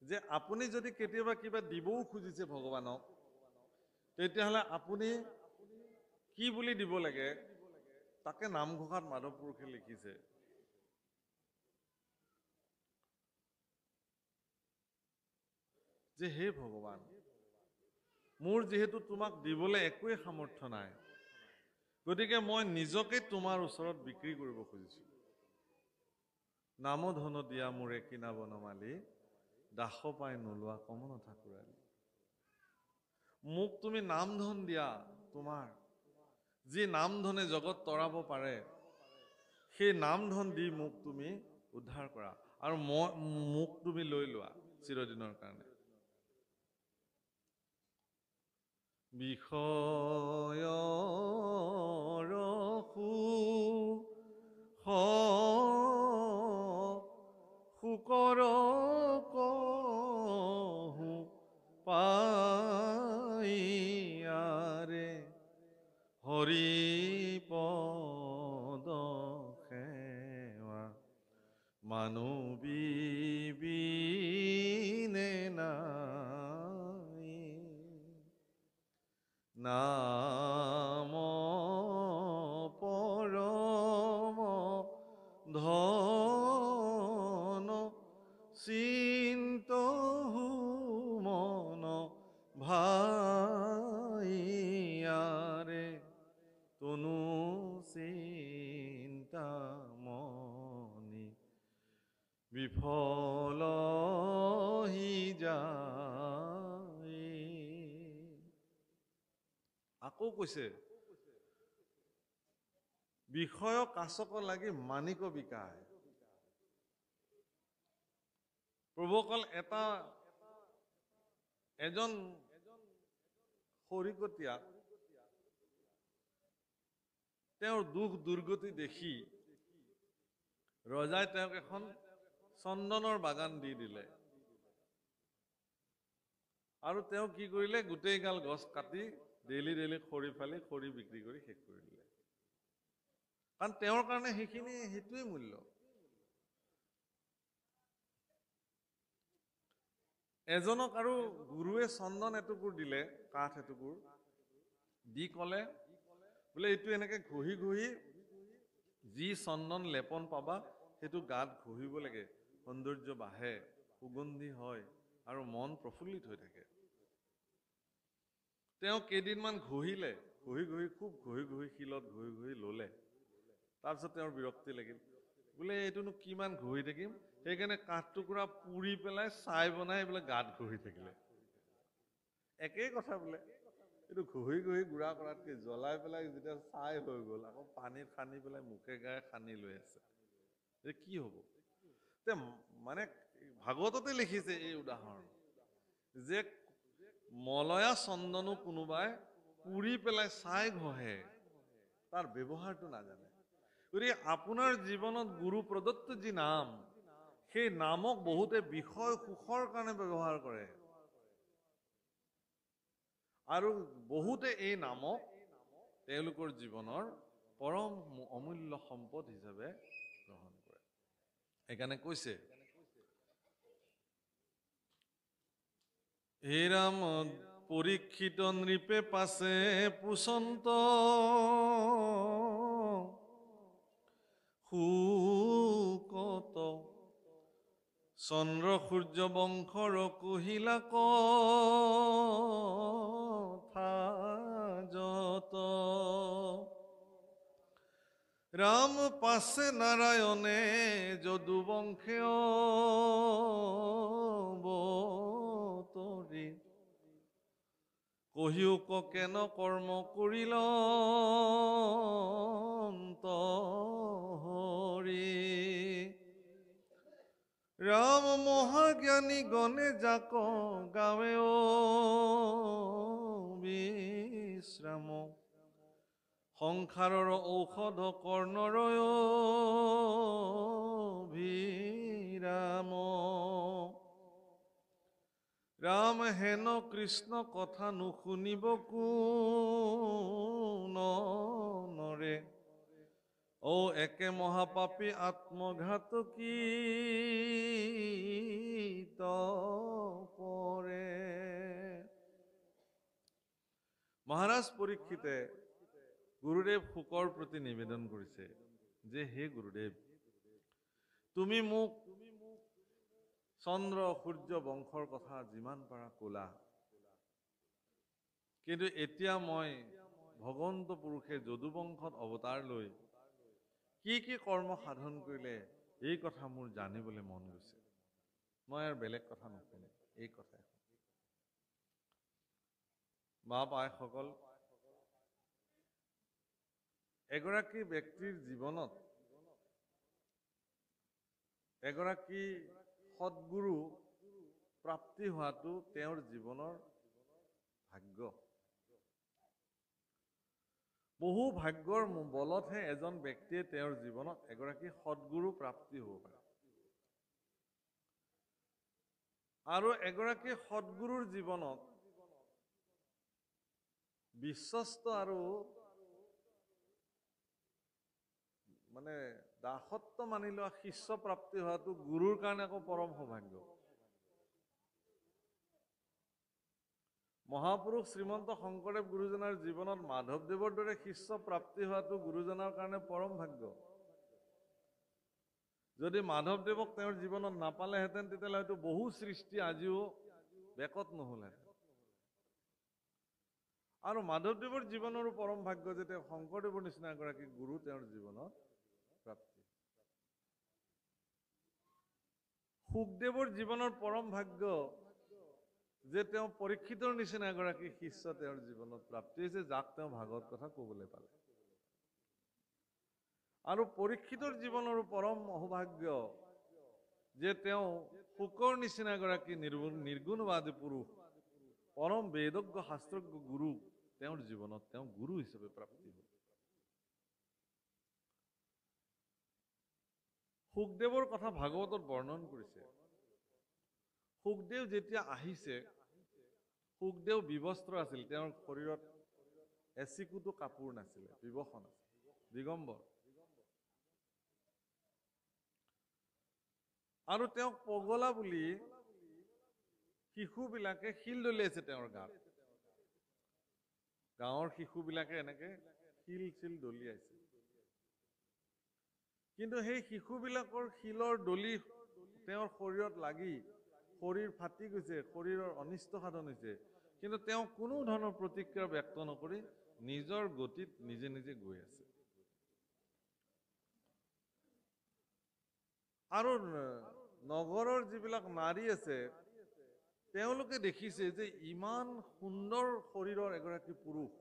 যে আপুনি যদি কেতিয়াবা কিবা দিবও খুজিছে ভগৱানক তেতিয়াহ'লে আপুনি কি বুলি দিব লাগে তাকে নামঘোষাত মাধৱ পুৰুষে লিখিছে যে হে ভগৱান মোৰ যেহেতু তোমাক দিবলৈ একোৱে সামৰ্থ্য নাই গতিকে মই নিজকে তোমাৰ ওচৰত বিক্ৰী কৰিব খুজিছো নাম ধন দিয়া মোৰে কিনা বনমালী দাস পাই নোলোৱা কমন ঠাকুৰালী মোক তুমি নাম ধন দিয়া তোমাৰ যি নাম ধনে জগত তৰাব পাৰে সেই নাম ধন দি মোক তুমি উদ্ধাৰ কৰা আৰু মোক তুমি লৈ লোৱা চিৰদিনৰ কাৰণে বিষয়ৰ শুকৰ কহু পাইয়াৰে হৰি পদ সেৱা মানৱীবিনে নাই নাম পৰম ধন চিন্তহু মন ভাইয়াৰে তনু চিন্তামণি বিফল হি যায় আকৌ কৈছে বিষয় কাছক লাগি মানিক বিকায় প্ৰভুসকল এজন শৰিকতীয়া তেওঁৰ দুখ দুৰ্গতি দেখি ৰজাই তেওঁক এখন চন্দনৰ বাগান দি দিলে আৰু তেওঁ কি কৰিলে গোটেই গাল গছ কাটি ডেইলি খৰি ফালি খৰি বিক্ৰী কৰি শেষ কৰি দিলে কাৰণ তেওঁৰ কাৰণে সেইটোৱে মূল্য এজনক আৰু গুৰুৱে চন্দন এটুকুৰ দিলে কাঠ এটুকুৰ দি ক'লে বোলে এইটো এনেকে ঘঁহি ঘঁহি যি চন্দন লেপন পাবা সেইটো গাত ঘঁহিব লাগে সৌন্দৰ্য বাঢ়ে সুগন্ধি হয় আৰু মন প্ৰফুল্লিত হৈ থাকে তেওঁ কেইদিনমান ঘঁহিলে ঘঁহি খুব ঘঁহি শিলত ঘঁহি ল'লে তাৰপিছত তেওঁৰ বিৰক্তি লাগিল বোলে এইটোনো কিমান ঘঁহি থাকিম সেইকাৰণে কাঠ টুকুৰা পুৰি পেলাই ছাই বনাই বোলে গাত ঘঁহি থাকিলে একেই কথা বোলে এইটো ঘঁহি গুড়া কৰাতকৈ জ্বলাই পেলাই যেতিয়া ছাই হৈ গ'ল আকৌ পানীত সানি পেলাই মুখে গায়ে সানি লৈ আছে কি হ'ব মানে ভাগৱততে লিখিছে এই উদাহৰণ যে মলয়া চন্দনো কোনোবাই পুৰি পেলাই ছাই ঘঁহে তাৰ ব্যৱহাৰটো নাজানে গতিকে আপোনাৰ জীৱনত গুৰু প্ৰদত্ত যি নাম সেই নামক বহুতে বিষয় সুখৰ কাৰণে ব্যৱহাৰ কৰে আৰু বহুতে এই নামক তেওঁলোকৰ জীৱনৰ পৰম অমূল্য সম্পদ হিচাপে গ্ৰহণ কৰে সেইকাৰণে কৈছে হে ৰাম পৰীক্ষিত নৃপে পাছে পুচন্ত সুকত চন্দ্ৰ সূৰ্য বংশৰ কহিলা কথা যত ৰাম পাছে নাৰায়ণে যদু বংশে অৱতৰি কহিউক কেন কৰ্ম কৰিল হৰি ৰাম মহাজ্ঞানী গণে যাক গাৱে বিশ্ৰাম সংসাৰৰ ঔষধ কৰ্ণৰয় ভিৰাম ৰাম হেন কৃষ্ণ কথা নুশুনিব কোনৰে ও একে মহাপাপী আত্মঘাতকী মহাৰাজ পৰীক্ষিতে গুৰুদেৱ শুকৰ প্ৰতি নিবেদন কৰিছে যে হে গুৰুদেৱ, তুমি মোক চন্দ্ৰ সূৰ্য বংশৰ কথা যিমান পাৰা ক'লা, কিন্তু এতিয়া মই ভগৱন্ত পুৰুষে যদুবংশত অৱতাৰ লৈ কি কি কৰ্ম সাধন কৰিলে এই কথা মোৰ জানিবলৈ মন গৈছে। মই আৰু বেলেগ কথা নুশুনো, এই কথাই। বাপ আইসকল, এগৰাকী ব্যক্তিৰ জীৱনত এগৰাকী সৎগুৰু প্ৰাপ্তি হোৱাটো তেওঁৰ জীৱনৰ ভাগ্য। বহু ভাগ্যৰ বলতহে এজন ব্যক্তিয়ে তেওঁৰ জীৱনত এগৰাকী সৎগুৰু প্ৰাপ্তি হ'ব পাৰে। আৰু এগৰাকী সৎগুৰুৰ জীৱনত বিশ্বস্ত আৰু মানে দাসত্ব মানি লোৱা শিষ্য প্ৰাপ্তি হোৱাটো গুৰুৰ কাৰণে আকৌ পৰম সৌভাগ্য। মহাপুৰুষ শ্ৰীমন্ত শংকৰদেৱ গুৰুজনাৰ জীৱনত মাধৱদেৱৰ দৰে শিষ্য প্ৰাপ্তি হোৱাটো গুৰুজনাৰ কাৰণে পৰম ভাগ্য। যদি মাধৱদেৱক তেওঁৰ জীৱনত নাপালেহেঁতেন তেতিয়াহ'লে হয়তো বহু সৃষ্টি আজিও বেকত নহ'লহেঁতেন। আৰু মাধৱদেৱৰ জীৱনৰো পৰম ভাগ্য যে তেওঁ শংকৰদেৱৰ নিচিনা এগৰাকী গুৰু তেওঁৰ জীৱনত প্ৰাপ্তি। শুকদেৱৰ জীৱনৰ পৰম ভাগ্য যে তেওঁ পৰীক্ষিতৰ নিচিনা এগৰাকী শিষ্য তেওঁৰ জীৱনত প্ৰাপ্তি হৈছে, যাক তেওঁ ভাগৱত কথা ক'বলৈ পালে। আৰু পৰীক্ষিতৰ জীৱনৰো পৰম সৌভাগ্য যে তেওঁ শুকৰ নিচিনা এগৰাকী নিৰ্গুণবাদী পুৰুষ, পৰম বেদজ্ঞ শাস্ত্ৰজ্ঞ গুৰু তেওঁৰ জীৱনত তেওঁ গুৰু হিচাপে প্ৰাপ্তি হ'ল। শুকদেৱৰ কথা ভাগৱতত বৰ্ণন কৰিছে। শুকদেৱ যেতিয়া আহিছে, শুকদেৱ বিবস্ত্ৰ আছিল, তেওঁৰ শৰীৰত এচিকুটো কাপোৰ নাছিলে, বিবসন আছিল, দিগম্বৰ। আৰু তেওঁক পগলা বুলি শিশুবিলাকে শিল দলিয়াইছে তেওঁৰ গাত। গাঁৱৰ শিশুবিলাকে এনেকে শিল চিল দলিয়াইছে। কিন্তু সেই শিশুবিলাকৰ শিলৰ দলি তেওঁৰ শৰীৰত লাগি শৰীৰ ফাটি গৈছে, শৰীৰৰ অনিষ্ট সাধন হৈছে, কিন্তু তেওঁ কোনো ধৰণৰ প্ৰতিক্ৰিয়া ব্যক্ত নকৰি নিজৰ গতিত নিজে নিজে গৈ আছে। আৰু নগৰৰ যিবিলাক নাৰী আছে তেওঁলোকে দেখিছে যে ইমান সুন্দৰ শৰীৰৰ এগৰাকী পুৰুষ,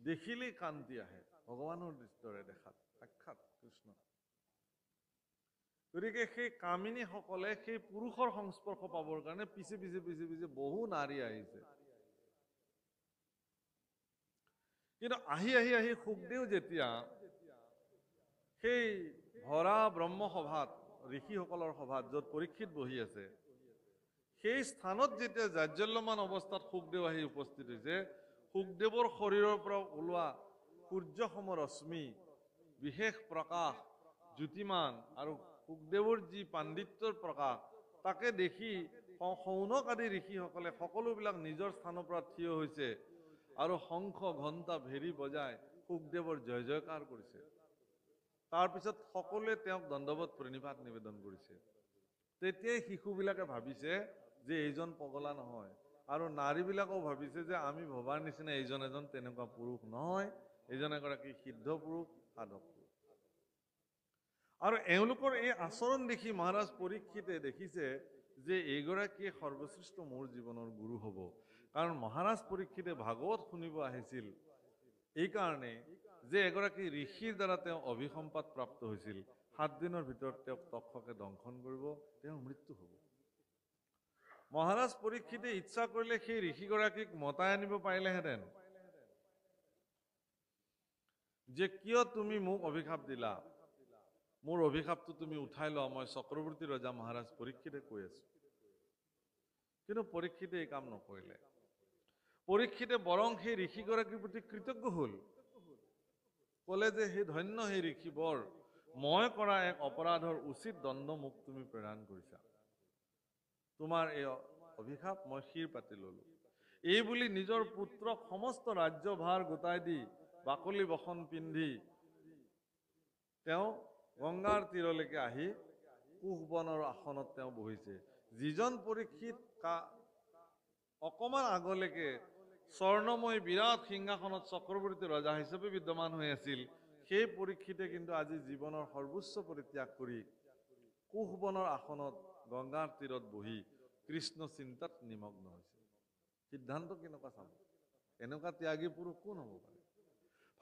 দেখিলেই কান্তি আহে, ভগৱানৰ দৰে দেখাত, সাক্ষাৎ কৃষ্ণ। গতিকে সেই কামিনীসকলে সেই পুৰুষৰ সংস্পৰ্শ পাবৰ কাৰণে পিছে পিছে পিছে পিছে বহু নাৰী আহিছে। কিন্তু আহি আহি আহি শুকদেৱ যেতিয়া সেই ভৰা ব্ৰহ্মসভাত, ঋষিসকলৰ সভাত য'ত পৰীক্ষিত বহি আছে, সেই স্থানত যেতিয়া জাজ্জল্যমান অৱস্থাত শুকদেৱ আহি উপস্থিত হৈছে, শুকদেৱৰ শৰীৰৰ পৰা ওলোৱা সূৰ্যসম ৰশ্মি, বিশেষ প্ৰকাশ, জ্যোতিমান আৰু শুকদেৱৰ যি পাণ্ডিত্যৰ প্ৰকাশ, তাকে দেখি শৌনক আদি ঋষিসকলে সকলোবিলাক নিজৰ স্থানৰ পৰা থিয় হৈছে আৰু শংখ ঘণ্টা ভেৰী বজাই শুকদেৱৰ জয় জয়কাৰ কৰিছে। তাৰপিছত সকলোৱে তেওঁক দণ্ডৱত প্ৰণিপাত নিবেদন কৰিছে। তেতিয়াই শিশুবিলাকে ভাবিছে যে এইজন পগলা নহয়, আৰু নাৰীবিলাকেও ভাবিছে যে আমি ভবাৰ নিচিনা এইজন এজন তেনেকুৱা পুৰুষ নহয়, এইজন এগৰাকী সিদ্ধ পুৰুষ, সাধক পুৰুষ। আৰু এওঁলোকৰ এই আচৰণ দেখি মহাৰাজ পৰীক্ষিতে দেখিছে যে এইগৰাকীয়ে সৰ্বশ্ৰেষ্ঠ মোৰ জীৱনৰ গুৰু হ'ব। কাৰণ মহাৰাজ পৰীক্ষিতে ভাগৱত শুনিব আহিছিল এইকাৰণে যে এগৰাকী ঋষিৰ দ্বাৰা তেওঁ অভিসম্পাত প্ৰাপ্ত হৈছিল, 7 দিনৰ ভিতৰত তেওঁক তক্ষকে দংশন কৰিব, তেওঁৰ মৃত্যু হ'ব। মহাৰাজ পৰীক্ষিতে ইচ্ছা কৰিলে সেই ঋষিগৰাকীক মতাই আনিব পাৰিলেহেঁতেন যে কিয় তুমি মোক অভিশাপ দিলা, মোৰ অভিশাপটো তুমি উঠাই লোৱা, মই চক্ৰৱৰ্তী ৰজা মহাৰাজ পৰীক্ষিতে কৈ আছো। কিন্তু পৰীক্ষিতে এই কাম নকৰিলে। পৰীক্ষিতে বৰং সেই ঋষিগৰাকীৰ প্ৰতি কৃতজ্ঞ হ'ল, ক'লে যে সেই ধন্য সেই ঋষিবৰ, মই কৰা এক অপৰাধৰ উচিত দণ্ড মোক তুমি প্ৰদান কৰিছা। তোমাৰ এই অভিশাপ মই শিৰ পাতি ললো। এই বুলি নিজৰ পুত্ৰক সমস্ত ৰাজ্যভাৰ গোটাই দি বাকলি বসন পিন্ধি তেওঁ গংগাৰ তীৰলৈকে আহি কুশবনৰ আসনত তেওঁ বহিছে। যিজন পৰীক্ষিত অকমান আগলৈকে স্বৰ্ণময় বিৰাট সিংহাসনত চক্ৰৱৰ্তী ৰজা হিচাপে বিদ্যমান হৈ আছিল, সেই পৰীক্ষিতে কিন্তু আজি জীৱনৰ সৰ্বোচ্চ পৰিত্যাগ কৰি কুশবনৰ আসনত গংগাৰ তীৰত বহি কৃষ্ণ চিন্তাত নিমগ্ন হৈছে। সিদ্ধান্ত কেনেকুৱা চাব? এনেকুৱা ত্যাগী পুৰুষ কোন হ'ব পাৰে?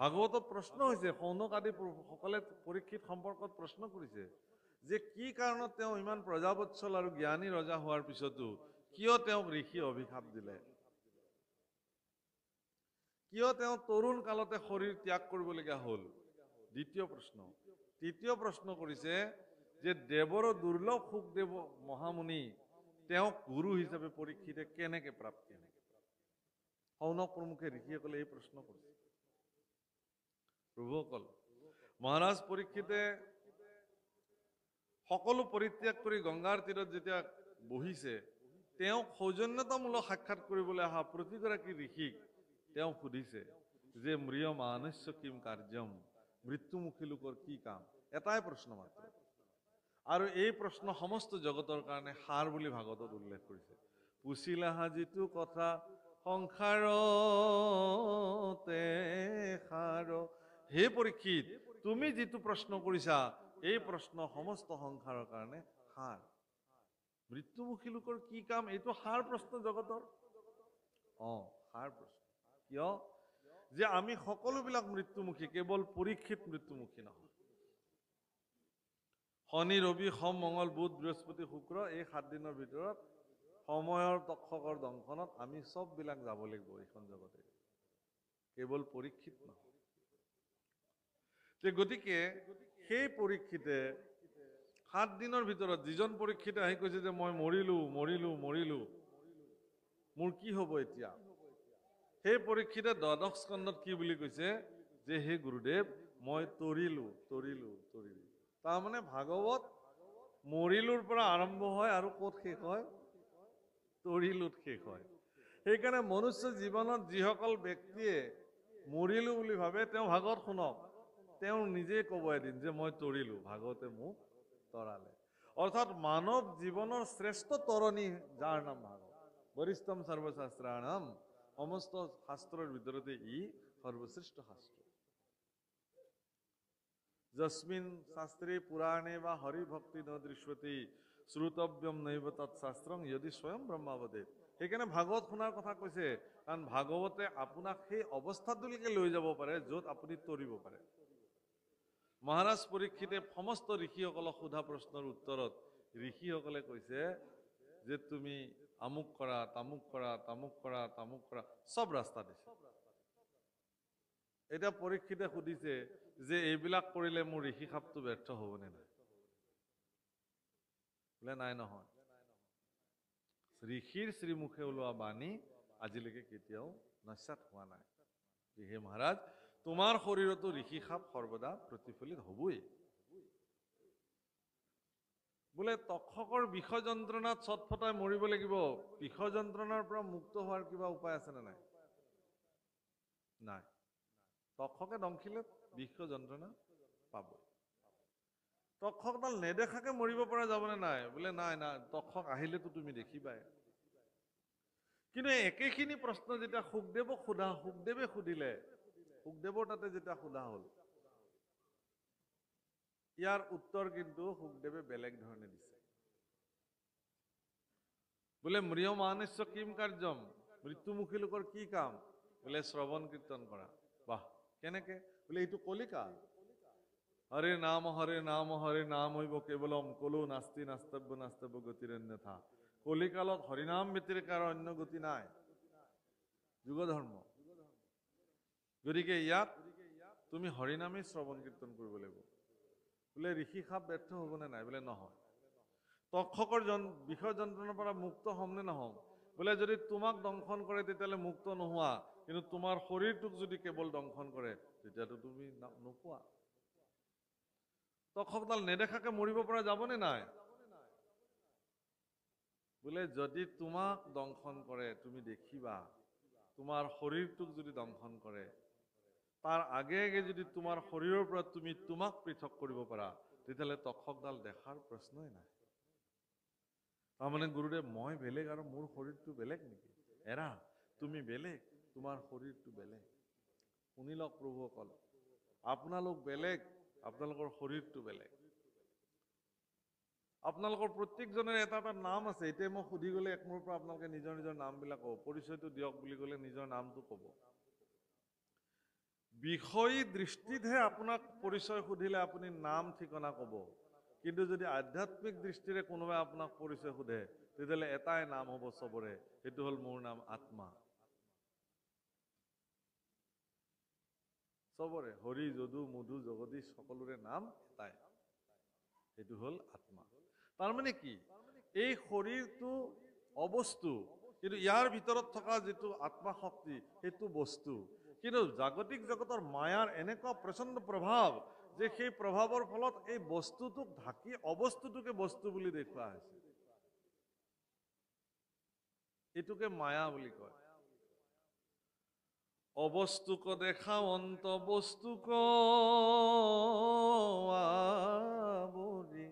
ভাগৱতত প্ৰশ্ন হৈছে, সৌনক আদি সকলে পৰীক্ষিত সম্পৰ্কত প্ৰশ্ন কৰিছে যে কি কাৰণত তেওঁ ইমান প্ৰজাবৎসল আৰু জ্ঞানী ৰজা হোৱাৰ পিছতো কিয় তেওঁক ঋষি অভিশাপ দিলে? কিয় তেওঁ তৰুণ কালতে শৰীৰ ত্যাগ কৰিবলগীয়া হ'ল? দ্বিতীয় প্ৰশ্ন। তৃতীয় প্ৰশ্ন কৰিছে যে দেৱৰ দুৰ্লভ সুখদেৱ মহামুনি তেওঁক গুৰু হিচাপে পৰীক্ষিতে কেনেকে প্ৰাপ্তি হ'ল? সৌনক প্ৰমুখে ঋষিসকলে এই প্ৰশ্ন কৰিছে। প্ৰভুসকল, মহাৰাজ পৰীক্ষিতে সকলো পৰিত্যাগ কৰি গংগাৰ তীৰত যেতিয়া বহিছে, তেওঁক সৌজন্যতামূলক সাক্ষাৎ কৰিবলৈ অহা প্ৰতিগৰাকী ঋষিক তেওঁ সুধিছে যে ম্ৰিয় মানস্য কিম কাৰ্যম, মৃত্যুমুখী লোকৰ কি কাম? এটাই প্ৰশ্ন মাত্ৰ, আৰু এই প্ৰশ্ন সমস্ত জগতৰ কাৰণে সাৰ বুলি ভাগৱতত উল্লেখ কৰিছে। পুছিলাহা যিটো কথা সংসাৰতে সাৰ। হে পৰীক্ষিত, তুমি যিটো প্ৰশ্ন কৰিছা এই প্ৰশ্ন সমস্ত সংসাৰৰ কাৰণে সাৰ। মৃত্যুমুখী লোকৰ কি কাম? এইটো সাৰ প্ৰশ্ন জগতৰ। সাৰ প্ৰশ্ন। কিয়? যে আমি সকলোবিলাক মৃত্যুমুখী, কেৱল পৰীক্ষিত মৃত্যুমুখী নহয়। শনি, ৰবি, সোম, মঙ্গল, বুধ, বৃহস্পতি, শুক্ৰ এই 7 দিনৰ ভিতৰত সময়ৰ তক্ষকৰ দংশনত আমি চববিলাক যাব লাগিব এইখন জগতে, কেৱল পৰীক্ষিত নহয়। গতিকে সেই পৰীক্ষিতে 7 দিনৰ ভিতৰত যিজন পৰীক্ষিতে আহি কৈছে যে মই মৰিলো, মোৰ কি হ'ব এতিয়া? সেই পৰীক্ষিতে দ্বাদশ স্কন্ধত কি বুলি কৈছে যে হে গুৰুদেৱ, মই তৰিলো। তাৰমানে ভাগৱত মৰিলোৰ পৰা আৰম্ভ হয় আৰু ক'ত শেষ হয়? তৰিলোত শেষ হয়। সেইকাৰণে মনুষ্য জীৱনত যিসকল ব্যক্তিয়ে মৰিলো বুলি ভাবে তেওঁ ভাগৱত শুনক, তেওঁ নিজে ক'ব এদিন যে মই তৰিলো, ভাগৱতে মোক তৰালে। অৰ্থাৎ মানৱ জীৱনৰ শ্ৰেষ্ঠ তৰণী যাৰ নাম ভাগৱত, বৰিষ্ঠম সৰ্বশাস্ত্ৰাণম, সমস্ত শাস্ত্ৰৰ ভিতৰতে ই সৰ্বশ্ৰেষ্ঠ শাস্ত্ৰ। যস্মিন শাস্ত্ৰে পুৰাণে বা হৰি ভক্তি ন দৃশ্যতে শ্ৰুতব্যম নৈব তৎশাস্ত্ৰং যদি স্বয়ং ব্ৰহ্মাৱদেৱ। সেইকাৰণে ভাগৱত শুনাৰ কথা কৈছে, কাৰণ ভাগৱতে আপোনাক সেই অৱস্থাটোলৈকে লৈ যাব পাৰে য'ত আপুনি তৰিব পাৰে। মহাৰাজ পৰীক্ষিতে সমস্ত ঋষিসকলক সোধা প্ৰশ্নৰ উত্তৰত ঋষিসকলে কৈছে যে তুমি আমুক কৰা, তামুক কৰা, চব ৰাস্তা দিছে। এতিয়া পৰীক্ষিতে সুধিছে যে এইবিলাক কৰিলে মোৰ ঋষি সাপটো ব্যৰ্থ হ'বনে নাই? বোলে নাই, নহয়। ঋষিৰ শ্ৰীমুখে ওলোৱা বাণী আজিলৈকে কেতিয়াও নস্যাৎ হোৱা নাই। হে মহাৰাজ, তোমাৰ শৰীৰতো ঋষি সাপ সৰ্বদা প্ৰতিফলিত হ'বই। বোলে তক্ষকৰ বিষ যন্ত্ৰণাত ছটফটাই মৰিব লাগিব, বিষ যন্ত্ৰণাৰ পৰা মুক্ত হোৱাৰ কিবা উপায় আছেনে নাই? নাই। তক্ষকে দংশিলে বিষ যন্ত্ৰণা পাবই। তক্ষকডাল নেদেখাকে মৰিব পৰা যাবনে নাই? বোলে নাই, তক্ষক আহিলেতো তুমি দেখিবাই। কিন্তু একেখিনি প্ৰশ্ন যেতিয়া সুখদেৱে সুধিলে, সুখদেৱৰ তাতে যেতিয়া সোধা হ'ল, ইয়াৰ উত্তৰ কিন্তু সুখদেৱে বেলেগ ধৰণে দিছে। বোলে ম্ৰিয় মানস্য কিম কাৰ্যম, মৃত্যুমুখী লোকৰ কি কাম? বোলে শ্ৰৱণ কীৰ্তন কৰা। বাহ, কেনেকে? বোলে এইটো কলিকাল। হৰে নাম হৈব কেৱলম কলো নাস্তি নাস্তব্য গতিৰন্যথা। কলিকালত হৰিনাম ব্যতিৰেক আৰু অন্য গতি নাই, যুগ ধৰ্ম। গতিকে ইয়াত তুমি হৰিনামেই শ্ৰৱণ কীৰ্তন কৰিব লাগিব। বোলে ঋষি সাপ ব্যৰ্থ হ'বনে নাই? বোলে নহয়। তক্ষকৰ বিষ যন্ত্ৰণৰ পৰা মুক্ত হ'ম নে নহ'ম? বোলে যদি তোমাক দংশন কৰে তেতিয়াহ'লে মুক্ত নোহোৱা, কিন্তু তোমাৰ শৰীৰটোক যদি কেৱল দংশন কৰে তেতিয়াতো তুমি নোপোৱা। তক্ষকডাল নেদেখাকে মৰিব পৰা যাবনে নাই? বোলে যদি তোমাক দংশন কৰে তুমি দেখিবা, তোমাৰ শৰীৰটোক যদি দংশন কৰে, তাৰ আগে আগে যদি তোমাৰ শৰীৰৰ পৰা তুমি তোমাক পৃথক কৰিব পাৰা, তেতিয়াহ'লে তক্ষকডাল দেখাৰ প্ৰশ্নই নাই। তাৰমানে গুৰুদেৱ, মই বেলেগ আৰু মোৰ শৰীৰটো বেলেগ নেকি? এৰা, তুমি বেলেগ, তোমাৰ শৰীৰটো বেলেগ। শুনি লওক প্ৰভুসকল, আপোনালোক বেলেগ, আপোনালোকৰ শৰীৰটো বেলেগ। আপোনালোকৰ প্ৰত্যেকজনেৰ এটা এটা নাম আছে। এতিয়া মই সুধি গ'লে একমূৰৰ পৰা আপোনালোকে নিজৰ নিজৰ নামবিলাক ক'ব, পৰিচয়টো দিয়ক বুলি ক'লে নিজৰ নামটো ক'ব। বিষয়ী দৃষ্টিতহে আপোনাক পৰিচয় সুধিলে আপুনি নাম ঠিকনা ক'ব। কিন্তু যদি আধ্যাত্মিক দৃষ্টিৰে কোনোবাই আপোনাক পৰিচয় সোধে, তেতিয়াহ'লে এটাই নাম হ'ব চবৰে, সেইটো হ'ল মোৰ নাম আত্মা। চবৰে, হৰি, যদু, মধু, জগদীশ সকলোৰে নাম এটাই, সেইটো হ'ল আত্মা। তাৰমানে কি, এই শৰীৰটো অবস্তু, কিন্তু ইয়াৰ ভিতৰত থকা যিটো আত্মা শক্তি সেইটো বস্তু। কিন্তু জাগতিক জগতৰ মায়াৰ এনেকুৱা প্ৰচণ্ড প্ৰভাৱ যে সেই প্ৰভাৱৰ ফলত এই বস্তুটোক ঢাকি অবস্তুটোকে বস্তু বুলি দেখুওৱা হৈছে। এইটোকে মায়া বুলি কয়। অবস্তুক দেখাও অন্ত বস্তুক আবৰি,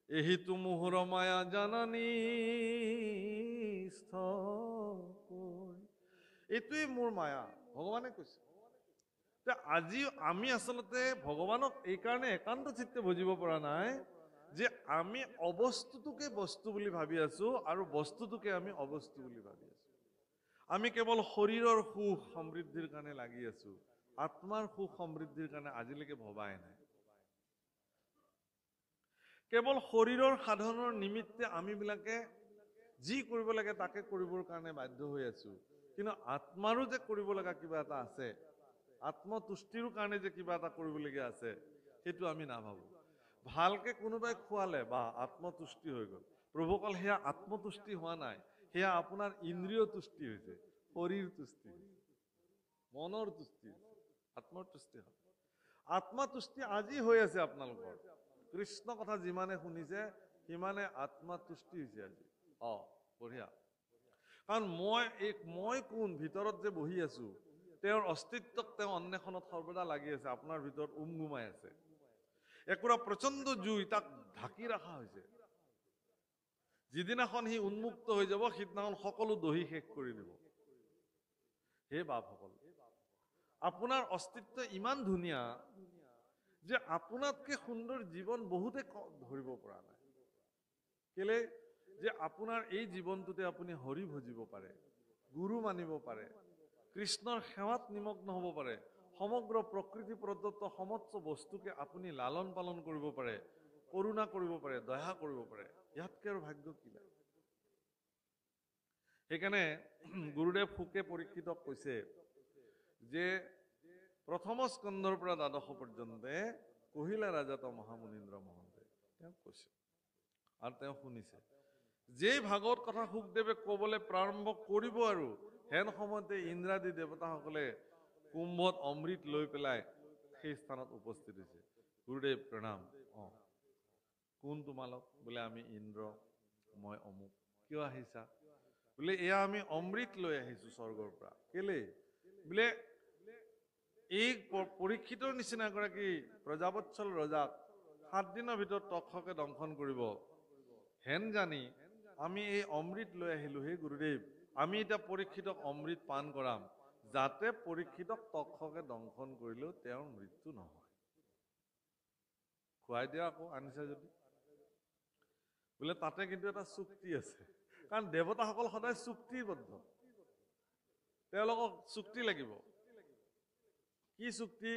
এহিতো মোহৰ মায়া জানানি এইটোৱে মোৰ মায়া, ভগৱানে কৈছে। আজি আমি আচলতে ভগৱানক এইকাৰণে একান্ত চিত্তে বুজিব পৰা নাই যে আমি অবস্তুটোকে বস্তু বুলি ভাবি আছো আৰু বস্তুটোকে আমি অবস্তু বুলি ভাবি আছো। আমি কেৱল শৰীৰৰ সুখ সমৃদ্ধিৰ কাৰণে লাগি আছো, আত্মাৰ সুখ সমৃদ্ধিৰ কাৰণে আজিলৈকে ভবাই নাই। কেৱল শৰীৰৰ সাধনৰ নিমিত্তে আমিবিলাকে যি কৰিব লাগে তাকে কৰিবৰ কাৰণে বাধ্য হৈ আছো, কিন্তু আত্মাৰো যে কৰিব লগা কিবা এটা আছে, আত্মতুষ্টিৰ কাৰণে যে কিবা এটা কৰিবলগীয়া আছে, সেইটো আমি নাভাবো। ভালকে কোনোবাই খোৱালে বা আত্মতুষ্টি হৈ গ'ল, প্ৰভুসকল সেয়া আত্মতুষ্টি হোৱা নাই, সেয়া আপোনাৰ ইন্দ্ৰিয় তুষ্টি হৈছে, শৰীৰ তুষ্টি হৈছে, মনৰ তুষ্টি হৈছে, আত্মৰ তুষ্টি হয়। আত্মতুষ্টি আজি হৈ আছে আপোনালোকৰ। কৃষ্ণ কথা যিমানে শুনিছে সিমানে আত্মতুষ্টি হৈছে আজি। বঢ়িয়া। কাৰণ মই কোন ভিতৰত যে বহি আছো, তেওঁৰ অস্তিত্বক তেওঁ অন্বেষণত সৰ্বদা লাগি আছে, আপোনাৰ ভিতৰত ঘুমাই আছে। একোৰা প্ৰচণ্ড জুই, তাক ঢাকি ৰখা হৈছে। যিদিনাখন সি উন্মুক্ত হৈ যাব, সিদিনাখন সকলো দহি শেষ কৰি দিব। হে বাপসকল, আপোনাৰ অস্তিত্ব ইমান ধুনীয়া যে আপোনাতকে সুন্দৰ জীৱন বহুতে ধৰিব পৰা নাই। কেলে যে আপোনাৰ এই জীৱনটোতে আপুনি হৰি ভজিব পাৰে, গুৰু মানিব পাৰে, কৃষ্ণৰ সেৱাত নিমগ্ন হ'ব পাৰে, সমগ্ৰ প্ৰকৃতি প্ৰদত্ত সমস্ত বস্তুকে আপুনি লালন পালন কৰিব পাৰে, কৰুণা কৰিব পাৰে, দয়া কৰিব পাৰে। ইয়াতকে আৰু ভাগ্য কি লাগে? সেইকাৰণে গুৰুদেৱ শুকে পৰীক্ষিতক কৈছে যে প্ৰথম স্কন্ধৰ পৰা দ্বাদশ পৰ্যন্তে কহিলা ৰাজাত মহামুনীন্দ্ৰ মহন্তে তেওঁ কৈছে, আৰু তেওঁ শুনিছে। যেই ভাগৱত কথা শুকদেৱে ক'বলৈ প্ৰাৰম্ভ কৰিব আৰু হেন সময়তে ইন্দ্ৰাদি দেৱতাসকলে কুম্ভত অমৃত লৈ পেলাই সেই স্থানত উপস্থিত হৈছে। গুৰুদেৱ প্ৰণাম। কোন তোমালোক? বোলে আমি ইন্দ্ৰ, মই অমুক। কিয় আহিছা? বোলে এয়া আমি অমৃত লৈ আহিছো স্বৰ্গৰ পৰা। কেলে? বোলে এই পৰীক্ষিতৰ নিচিনা এগৰাকী প্ৰজাবৎসল ৰজাক 7 দিনৰ ভিতৰত তক্ষকে দংশন কৰিব, হেন জানি আমি এই অমৃত লৈ আহিলো। হে গুৰুদেৱ, আমি এতিয়া পৰীক্ষিতক অমৃত পান কৰাম, যাতে পৰীক্ষিতক তক্ষকে দংশন কৰিলেও তেওঁৰ মৃত্যু নহয়। খুৱাই দিয়া আকৌ আনিছে যদি। বোলে তাতে কিন্তু এটা চুক্তি আছে, কাৰণ দেৱতাসকল সদায় চুক্তিবদ্ধ, তেওঁলোকক চুক্তি লাগিব। কি চুক্তি?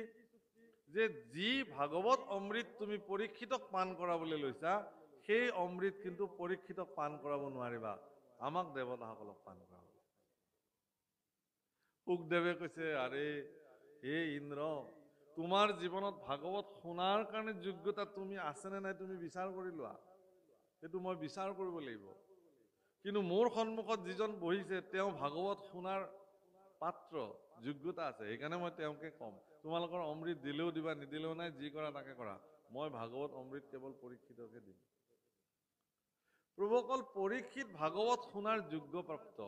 যে যি ভাগৱত অমৃত তুমি পৰীক্ষিতক পান কৰাবলৈ লৈছা, সেই অমৃত কিন্তু পৰীক্ষিতক পান কৰাব নোৱাৰিবা, আমাক দেৱতাসকলক পান কৰাব। শুকদেৱে কৈছে, আৰে হে ইন্দ্ৰ, তোমাৰ জীৱনত ভাগৱত শুনাৰ কাৰণে যোগ্যতা তুমি আছেনে নাই তুমি বিচাৰ কৰি লোৱা। সেইটো মই বিচাৰ কৰিব লাগিব। কিন্তু মোৰ সন্মুখত যিজন বহিছে তেওঁ ভাগৱত শুনাৰ পাত্ৰ, যোগ্যতা আছে, সেইকাৰণে মই তেওঁকে কম, তোমালোকৰ অমৃত দিলেও দিবা, নিদিলেও নাই, যি কৰা তাকে কৰা, মই ভাগৱত অমৃত কেৱল পৰীক্ষিতকে দিম। প্ৰভুসকল, পৰীক্ষিত ভাগৱত শুনাৰ যোগ্য প্ৰাপ্ত,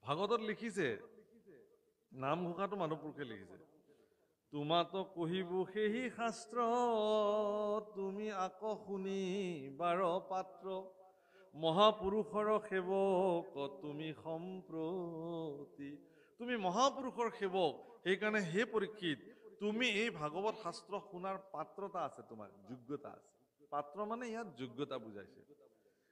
ভাগৱতত লিখিছে, নামঘোষাটো মানুহপুৰুষে লিখিছে, তোমাতো কহিব সেহি শাস্ত্ৰ, তুমি আকৌ শুনি বাৰ পাত্ৰ, মহাপুৰুষৰ সেৱক তুমি সম্প্ৰতি। তুমি মহাপুৰুষৰ সেৱক, সেইকাৰণে হে পৰীক্ষিত, তুমি এই ভাগৱত শাস্ত্ৰ শুনাৰ পাত্ৰতা আছে, তোমাৰ যোগ্যতা আছে। পাত্ৰ মানে ইয়াত যোগ্যতা বুজাইছে।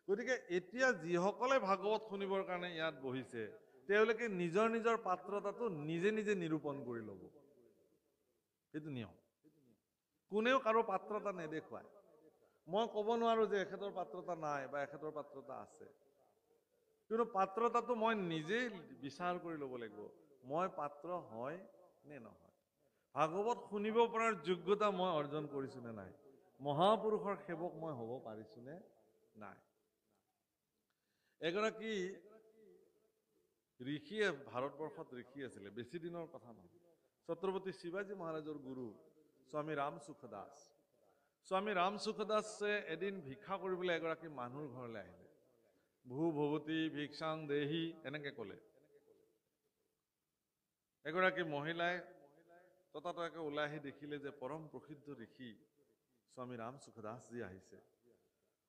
গতিকে এতিয়া যিসকলে ভাগৱত শুনিবৰ কাৰণে ইয়াত বহিছে, তেওঁলোকে নিজৰ নিজৰ পাত্ৰতাটো নিজে নিজে নিৰূপণ কৰি ল'ব। সেইটো নিয়ম। কোনেও কাৰো পাত্ৰতা নেদেখুৱায়। মই ক'ব নোৱাৰো যে এখেতৰ পাত্ৰতা নাই বা এখেতৰ পাত্ৰতা আছে, কিন্তু পাত্ৰতাটো মই নিজেই বিচাৰ কৰি ল'ব লাগিব, মই পাত্ৰ হয় নে নহয়। ভাগৱত শুনিব পৰাৰ যোগ্যতা মই অৰ্জন কৰিছো নে নাই, মহাপুৰুষৰ সেৱক মই হ'ব পাৰিছো নে নাই। এগৰাকী ঋষিয়ে ভাৰতবৰ্ষত ঋষি আছিলে, বেছি দিনৰ কথা নহয়, ছত্ৰপতি শিৱাজী মহাৰাজৰ গুৰু স্বামী ৰাম সুখদাস। স্বামী ৰাম সুখদাসে এদিন ভিক্ষা কৰিবলৈ এগৰাকী মানুহৰ ঘৰলৈ আহিলে। ভূ ভৱতী ভিক্ষাং দেহি এনেকে ক'লে। এগৰাকী মহিলাই ততাতয়াকৈ ওলাই আহি দেখিলে যে পৰম প্ৰসিদ্ধ ঋষি স্বামী ৰাম সুখদাসজী আহিছে।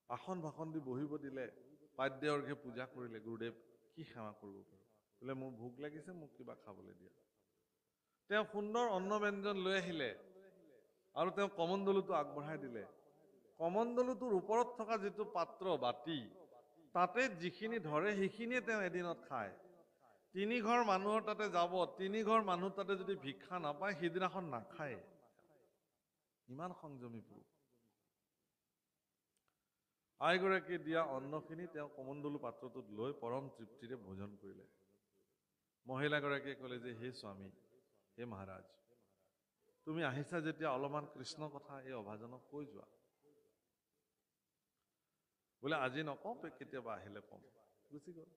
আসন ভাষণ দি বহিব দিলে, পাদ্য অৰ্ঘ্যে পূজা কৰিলে। গুৰুদেৱ, কি সেৱা কৰিব পাৰো? বোলে মোৰ ভোক লাগিছে, মোক কিবা খাবলৈ দিয়া। তেওঁ সুন্দৰ অন্ন ব্যঞ্জন লৈ আহিলে আৰু তেওঁ কমণ্ডলুটো আগবঢ়াই দিলে। কমণ্ডলুটোৰ ওপৰত থকা যিটো পাত্ৰ বাতি, তাতে যিখিনি ধৰে সেইখিনিয়ে তেওঁ এদিনত খায়। 3 ঘৰ মানুহৰ তাতে যাব, 3 ঘৰ মানুহ তাতে যদি ভিক্ষা নাপায় সিদিনাখন নাখায়। ইমান সংযমী পুৰুষ। আইগৰাকীয়ে দিয়া অন্নখিনি তেওঁ কমণ্ডলু পাত্ৰটোত লৈ পৰম তৃপ্তিৰে ভোজন কৰিলে। মহিলাগৰাকীয়ে ক'লে যে হে স্বামী, হে মহাৰাজ, তুমি আহিছা যেতিয়া অলপমান কৃষ্ণ কথা এই অভাজনক কৈ যোৱা। বোলে আজি নকওঁ, কেতিয়াবা আহিলে কম। গুচি গ'ল।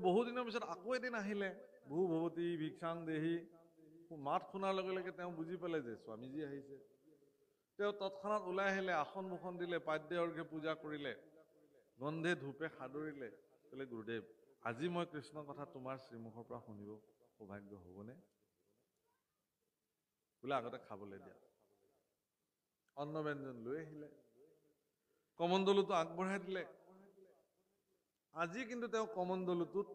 বহুদিনৰ পিছত আকৌ এদিন আহিলে, ভূ ভৱতী ভিক্ষাং দেহি। মাত শুনাৰ লগে লগে তেওঁ বুজি পালে যে স্বামীজী আহিছে। তেওঁ তৎক্ষণাত ওলাই আহিলে, আসন মুখন দিলে, পাদ্য অৰ্ঘ্যে পূজা কৰিলে, গন্ধে ধূপে সাদৰিলে। বোলে গুৰুদেৱ, আজি মই কৃষ্ণ কথা তোমাৰ শ্ৰীমুখৰ পৰা শুনিব সৌভাগ্য হ'বনে? বোলে আগতে খাবলৈ দিয়া। অন্ন ব্যঞ্জন লৈ আহিলে, কমণ্ডলুটো আগবঢ়াই দিলে। আজি কিন্তু তেওঁ কমণ্ডলুটোত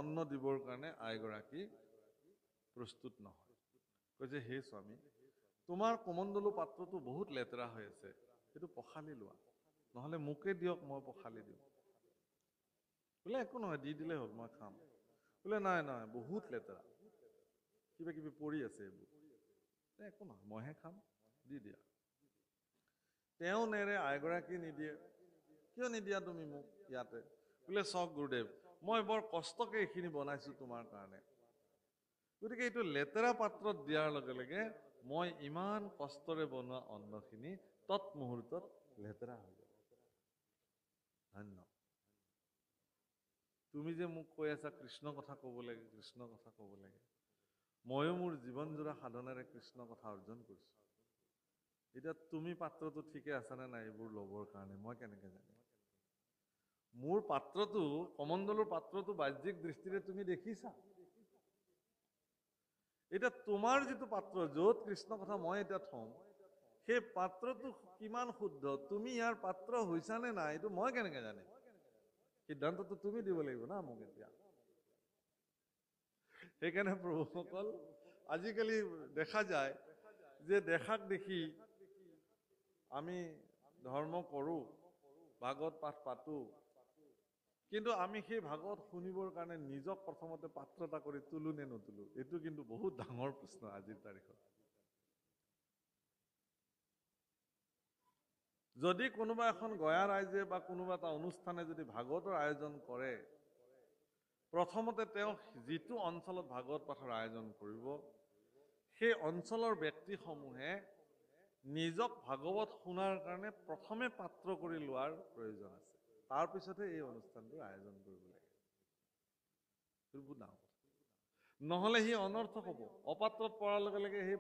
অন্ন দিবৰ কাৰণে আইগৰাকী প্ৰস্তুত নহয়। কৈছে হে স্বামী, তোমাৰ কমণ্ডলু পাত্ৰটো বহুত লেতেৰা হৈ আছে, সেইটো পখালি লোৱা, নহলে মোকে দিয়ক, মই পখালি দিওঁ। বোলে একো নহয়, দি দিলে হ'ল, মই খাম। বোলে নাই নাই, বহুত লেতেৰা, কিবা কিবি পৰি আছে এইবোৰ। একো নহয়, মইহে খাম, দি দিয়া। তেওঁ নেৰে, আইগৰাকী নিদিয়ে। কিয় নিদিয়া তুমি মোক ইয়াতে? বোলে চাওক গুৰুদেৱ, মই বৰ কষ্টকে এইখিনি বনাইছো তোমাৰ কাৰণে, গতিকে এইটো লেতেৰা পাত্ৰত দিয়াৰ লগে লগে মই ইমান কষ্টৰে বনোৱা অন্নখিনি তৎমুহূৰ্তত লেতেৰা হৈ যাব। ধন্য। তুমি যে মোক কৈ আছা কৃষ্ণ কথা ক'ব লাগে, কৃষ্ণ কথা ক'ব লাগে, ময়ো মোৰ জীৱন জোৰা সাধনেৰে কৃষ্ণ কথা অৰ্জন কৰিছো। এতিয়া তুমি পাত্ৰটো ঠিকে আছানে নাই এইবোৰ ল'বৰ কাৰণে মই কেনেকে জানিম? মোৰ পাত্ৰটো, কমণ্ডলৰ পাত্ৰটো বাহ্যিক দৃষ্টিৰে তুমি দেখিছা। এতিয়া তোমাৰ যিটো পাত্ৰ, য'ত কৃষ্ণ কথা মই এতিয়া থওঁ, সেই পাত্ৰটো কিমান শুদ্ধ, তুমি ইয়াৰ পাত্ৰ হৈছানে নাই, এইটো মই কেনেকে জানিম? সিদ্ধান্তটো তুমি দিব লাগিব না মোক এতিয়া। সেইকাৰণে প্ৰভুসকল, আজিকালি দেখা যায় যে দেখাক দেখি আমি ধৰ্ম কৰোঁ, ভাগৱত পাঠ পাতো, কিন্তু আমি সেই ভাগৱত শুনিবৰ কাৰণে নিজক প্ৰথমতে পাত্ৰতা কৰি তোলো নে নুতুলো, এইটো কিন্তু বহুত ডাঙৰ প্ৰশ্ন আজিৰ তাৰিখত। যদি কোনোবা এখন গয়া ৰাইজে বা কোনোবা এটা অনুষ্ঠানে যদি ভাগৱতৰ আয়োজন কৰে, প্ৰথমতে তেওঁ যিটো অঞ্চলত ভাগৱত পাঠৰ আয়োজন কৰিব, সেই অঞ্চলৰ ব্যক্তিসমূহে নিজক ভাগৱত শুনাৰ কাৰণে প্ৰথমে পাত্ৰ কৰি লোৱাৰ প্ৰয়োজন আছে। তাৰ পিছতহে এই অনুষ্ঠানটোৰ আয়োজন কৰিব লাগে। নহলে সি অনৰ্থক হ'ব। অপাত্ৰত পৰাৰ লগে লগে সেই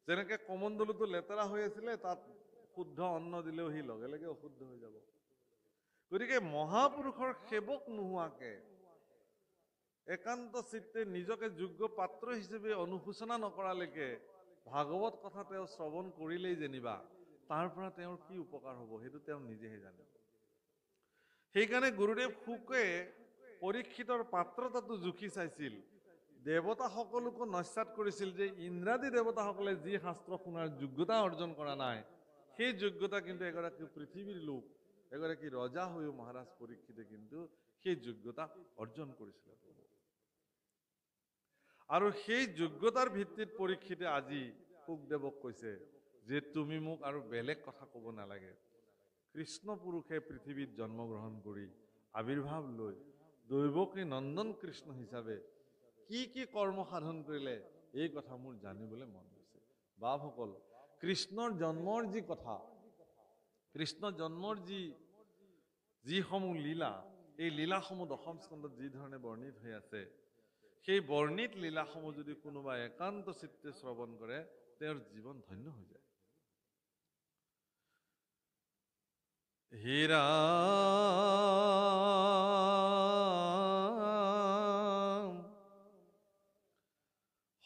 যেনেকে কমণ্ডলুটো লেতেৰা হৈ আছিলে, তাত শুদ্ধ অন্ন দিলেও সি লগে লগে অশুদ্ধ হৈ যাব। গতিকে মহাপুৰুষৰ সেৱক নোহোৱাকে একান্ত চিত্তে নিজকে যোগ্য পাত্ৰ হিচাপে অনুশোচনা নকৰালৈকে ভাগৱত কথা তেওঁ শ্ৰৱণ কৰিলেই যেনিবা তাৰ পৰা তেওঁৰ কি উপকাৰ হ'ব সেইটো তেওঁ নিজেহে জানে। সেইকাৰণে গুৰুদেৱ শুকে পৰীক্ষিতৰ পাত্ৰতাটো জুখি চাইছিল। দেৱতাসকলকো নস্যাৎ কৰিছিল যে ইন্দ্ৰাদি দেৱতাসকলে যি শাস্ত্ৰ শুনাৰ যোগ্যতা অৰ্জন কৰা নাই, সেই যোগ্যতা কিন্তু এগৰাকী পৃথিৱীৰ লোক, এগৰাকী ৰজা হৈও মহাৰাজ পৰীক্ষিতে কিন্তু সেই যোগ্যতা অৰ্জন কৰিছিল। আৰু সেই যোগ্যতাৰ ভিত্তিত পৰীক্ষিতে আজি শুকদেৱক কৈছে যে তুমি মোক আৰু বেলেগ কথা ক'ব নালাগে। কৃষ্ণ পুৰুষে পৃথিৱীত জন্মগ্ৰহণ কৰি আবিৰ্ভাৱ লৈ দৈৱকী নন্দন কৃষ্ণ হিচাপে কি কি কৰ্ম সাধন কৰিলে এই কথা মোৰ জানিবলৈ মন গৈছে। বাপসকল, কৃষ্ণৰ জন্মৰ যি কথা, কৃষ্ণ জন্মৰ যিসমূহ লীলা, এই লীলাসমূহ দশম স্কন্ধত যি ধৰণে বৰ্ণিত হৈ আছে, সেই বৰ্ণিত লীলাসমূহ যদি কোনোবা একান্ত চিত্তে শ্ৰৱণ কৰে তেওঁৰ জীৱন ধন্য হৈ যায়। হীৰা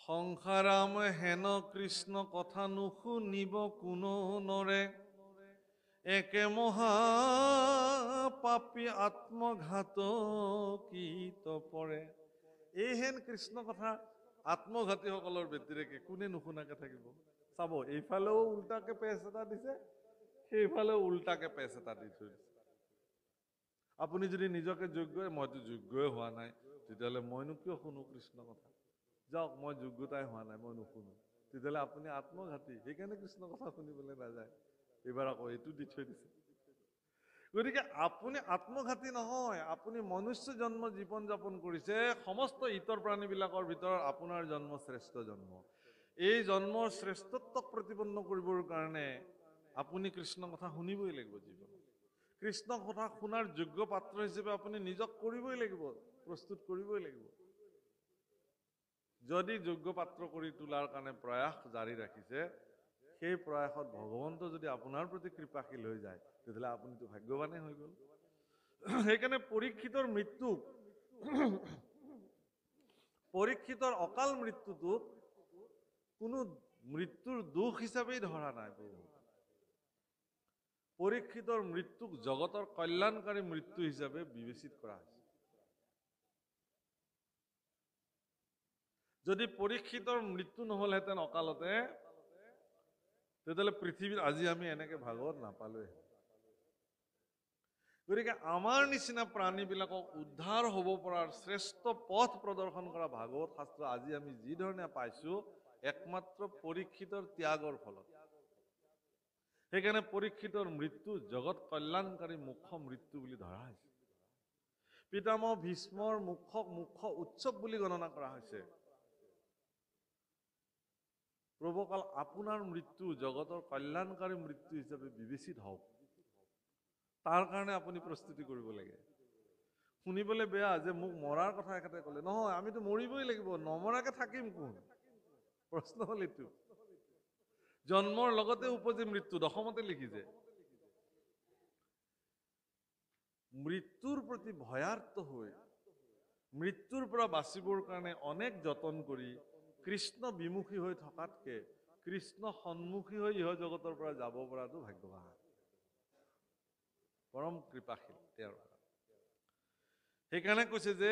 সংসাৰাম হেন কৃষ্ণ কথা নুশুনিব কোনো নৰে, একে মহা পাপী আত্মঘাতকীত পৰে। এইহেন কৃষ্ণ কথা আত্মঘাতীসকলৰ ব্যতিৰেকে কোনে নুশুনাকে থাকিব? চাব, এইফালেও উল্টাকে পেচ এটা দিছে, সেইফালেও উল্টাকে পেচ এটা দি থৈ দিছে। আপুনি যদি নিজকে যোগ্য, মইতো যোগ্যই হোৱা নাই, তেতিয়াহ'লে মইনো কিয় শুনো কৃষ্ণ কথা? যাওক, মই যোগ্যতাই হোৱা নাই, মই নুশুনো। তেতিয়াহ'লে আপুনি আত্মঘাতী, সেইকাৰণে কৃষ্ণ কথা শুনিবলৈ নাযায়। এইবাৰ আকৌ এইটো দি থৈ দিছে। গতিকে আপুনি আত্মঘাতী নহয়, আপুনি মনুষ্য জন্ম জীৱন যাপন কৰিছে। সমস্ত ইতৰ প্ৰাণীবিলাকৰ ভিতৰত আপোনাৰ জন্ম শ্ৰেষ্ঠ জন্ম। এই জন্মৰ শ্ৰেষ্ঠত্বক প্ৰতিপন্ন কৰিবৰ কাৰণে আপুনি কৃষ্ণ কথা শুনিবই লাগিব জীৱনত। কৃষ্ণ কথা শুনাৰ যোগ্য পাত্ৰ হিচাপে আপুনি নিজক কৰিবই লাগিব, প্ৰস্তুত কৰিবই লাগিব। যদি যোগ্য পাত্ৰ কৰি তোলাৰ কাৰণে প্ৰয়াস জাৰি ৰাখিছে, সেই প্ৰয়াসত ভগৱন্ত যদি আপোনাৰ প্ৰতি কৃপাশীল হৈ যায়, তেতিয়াহ'লে আপুনিতো ভাগ্যৱানেই হৈ গ'ল। সেইকাৰণে পৰীক্ষিতৰ অকাল মৃত্যুটোক কোনো মৃত্যুৰ দোষ হিচাপেই ধৰা নাই। পৰীক্ষিতৰ মৃত্যুক জগতৰ কল্যাণকাৰী মৃত্যু হিচাপে বিবেচিত কৰা হৈছে। যদি পৰীক্ষিতৰ মৃত্যু নহলহেঁতেন অকালতে, তেতিয়াহ'লে পৃথিৱীত আজি আমি এনেকে ভাগৱত নাপালোৱে। গতিকে আমাৰ নিচিনা প্ৰাণীবিলাকক উদ্ধাৰ হ'ব পৰাৰ শ্ৰেষ্ঠ পথ প্ৰদৰ্শন কৰা ভাগৱত শাস্ত্ৰ আজি আমি যি ধৰণে পাইছো, একমাত্ৰ পৰীক্ষিতৰ ত্যাগৰ ফলত। সেইকাৰণে পৰীক্ষিতৰ মৃত্যু জগত কল্যাণকাৰী মুখ্য মৃত্যু বুলি ধৰা হৈছে। পিতামহ ভীষ্মৰ মুখ্য উৎসৱ বুলি গণনা কৰা হৈছে। প্ৰভুকাল আপোনাৰ মৃত্যু জগতৰ কল্যাণকাৰী মৃত্যু হিচাপে বিবেচিত হওক, তাৰ কাৰণে আপুনি প্ৰস্তুতি কৰিব লাগে। শুনিবলৈ বেয়া যে মোক মৰাৰ কথা একেবাৰে ক'লে, নহয়, আমিতো মৰিবই লাগিব, নমৰাকে থাকিম কোন? প্ৰশ্ন হ'ল এইটো। জন্মৰ লগতে উপজি মৃত্যু, দশমতে লিখিছে। মৃত্যুৰ প্ৰতি ভয়াৰ্ত হৈ মৃত্যুৰ পৰা বাচিবৰ কাৰণে অনেক যতন কৰি কৃষ্ণ বিমুখী হৈ থকাতকে কৃষ্ণ সন্মুখী হৈ ইহ জগতৰ পৰা যাব পৰাটো ভাগ্যৱান, পৰম কৃপাশীল তেওঁৰ। সেইকাৰণে কৈছে যে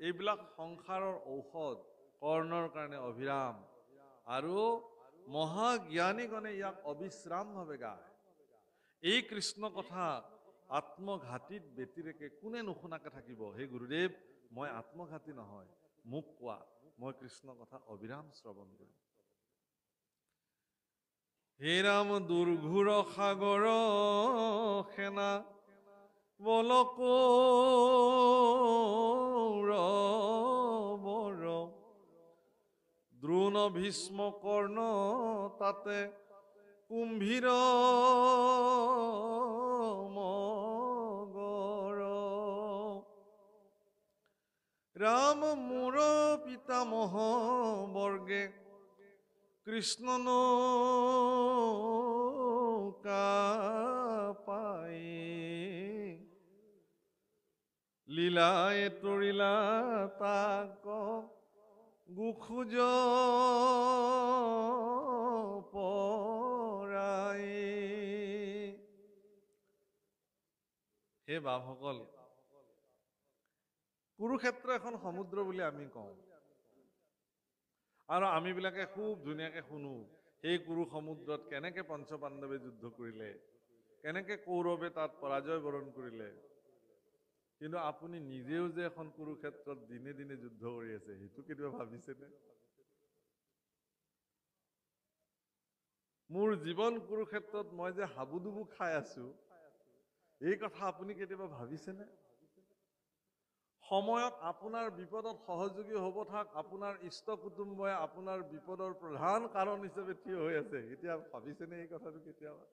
এইবিলাক সংসাৰৰ ঔষধ কৰ্ণৰ কাৰণে অভিৰাম, আৰু মহাজ্ঞানীগণে ইয়াক অবিশ্ৰামভাৱে গায়। এই কৃষ্ণ কথা আত্মঘাতীত ব্যতিৰেকে কোনে নুশুনাকে থাকিব? হে গুৰুদেৱ, মই আত্মঘাতী নহয়, মোক কোৱা, মই কৃষ্ণ কথা অবিৰাম শ্ৰৱণ কৰিম। হে ৰাম দুৰ্ঘুৰ সাগৰ সেনা বল কৌৰৱৰ, দ্ৰোণ ভীষ্ম কৰ্ণ তাতে কুম্ভীৰ মগৰ, ৰাম মোৰ পিতামহ বৰ্গে কৃষ্ণ নৌকা পাই, লীলায়ে তৰিলা তাক গুখোজ পৰাই। হে বাপসকল, কুৰুক্ষেত্ৰ এখন সমুদ্ৰ বুলি আমি কওঁ, আৰু আমিবিলাকে খুব ধুনীয়াকে শুনো সেই কুৰু সমুদ্ৰত কেনেকে পঞ্চপাণ্ডৱে যুদ্ধ কৰিলে, কেনেকে কৌৰৱে তাত পৰাজয় বৰণ কৰিলে। কিন্তু আপুনি নিজেও যে এখন কুৰুক্ষেত্ৰত দিনে দিনে যুদ্ধ কৰি আছে, সেইটো কেতিয়াবা ভাবিছেনে? মোৰ জীৱন কুৰুক্ষেত্ৰত মই যে হাবুডুবু খাই আছো, এই কথা আপুনি কেতিয়াবা ভাবিছেনে? সময়ত আপোনাৰ বিপদত সহযোগী হ'ব থাক আপোনাৰ ইষ্ট কুটুম্বই আপোনাৰ বিপদৰ প্ৰধান কাৰণ হিচাপে থিয় হৈ আছে, এতিয়া ভাবিছেনে এই কথাটো কেতিয়াবা?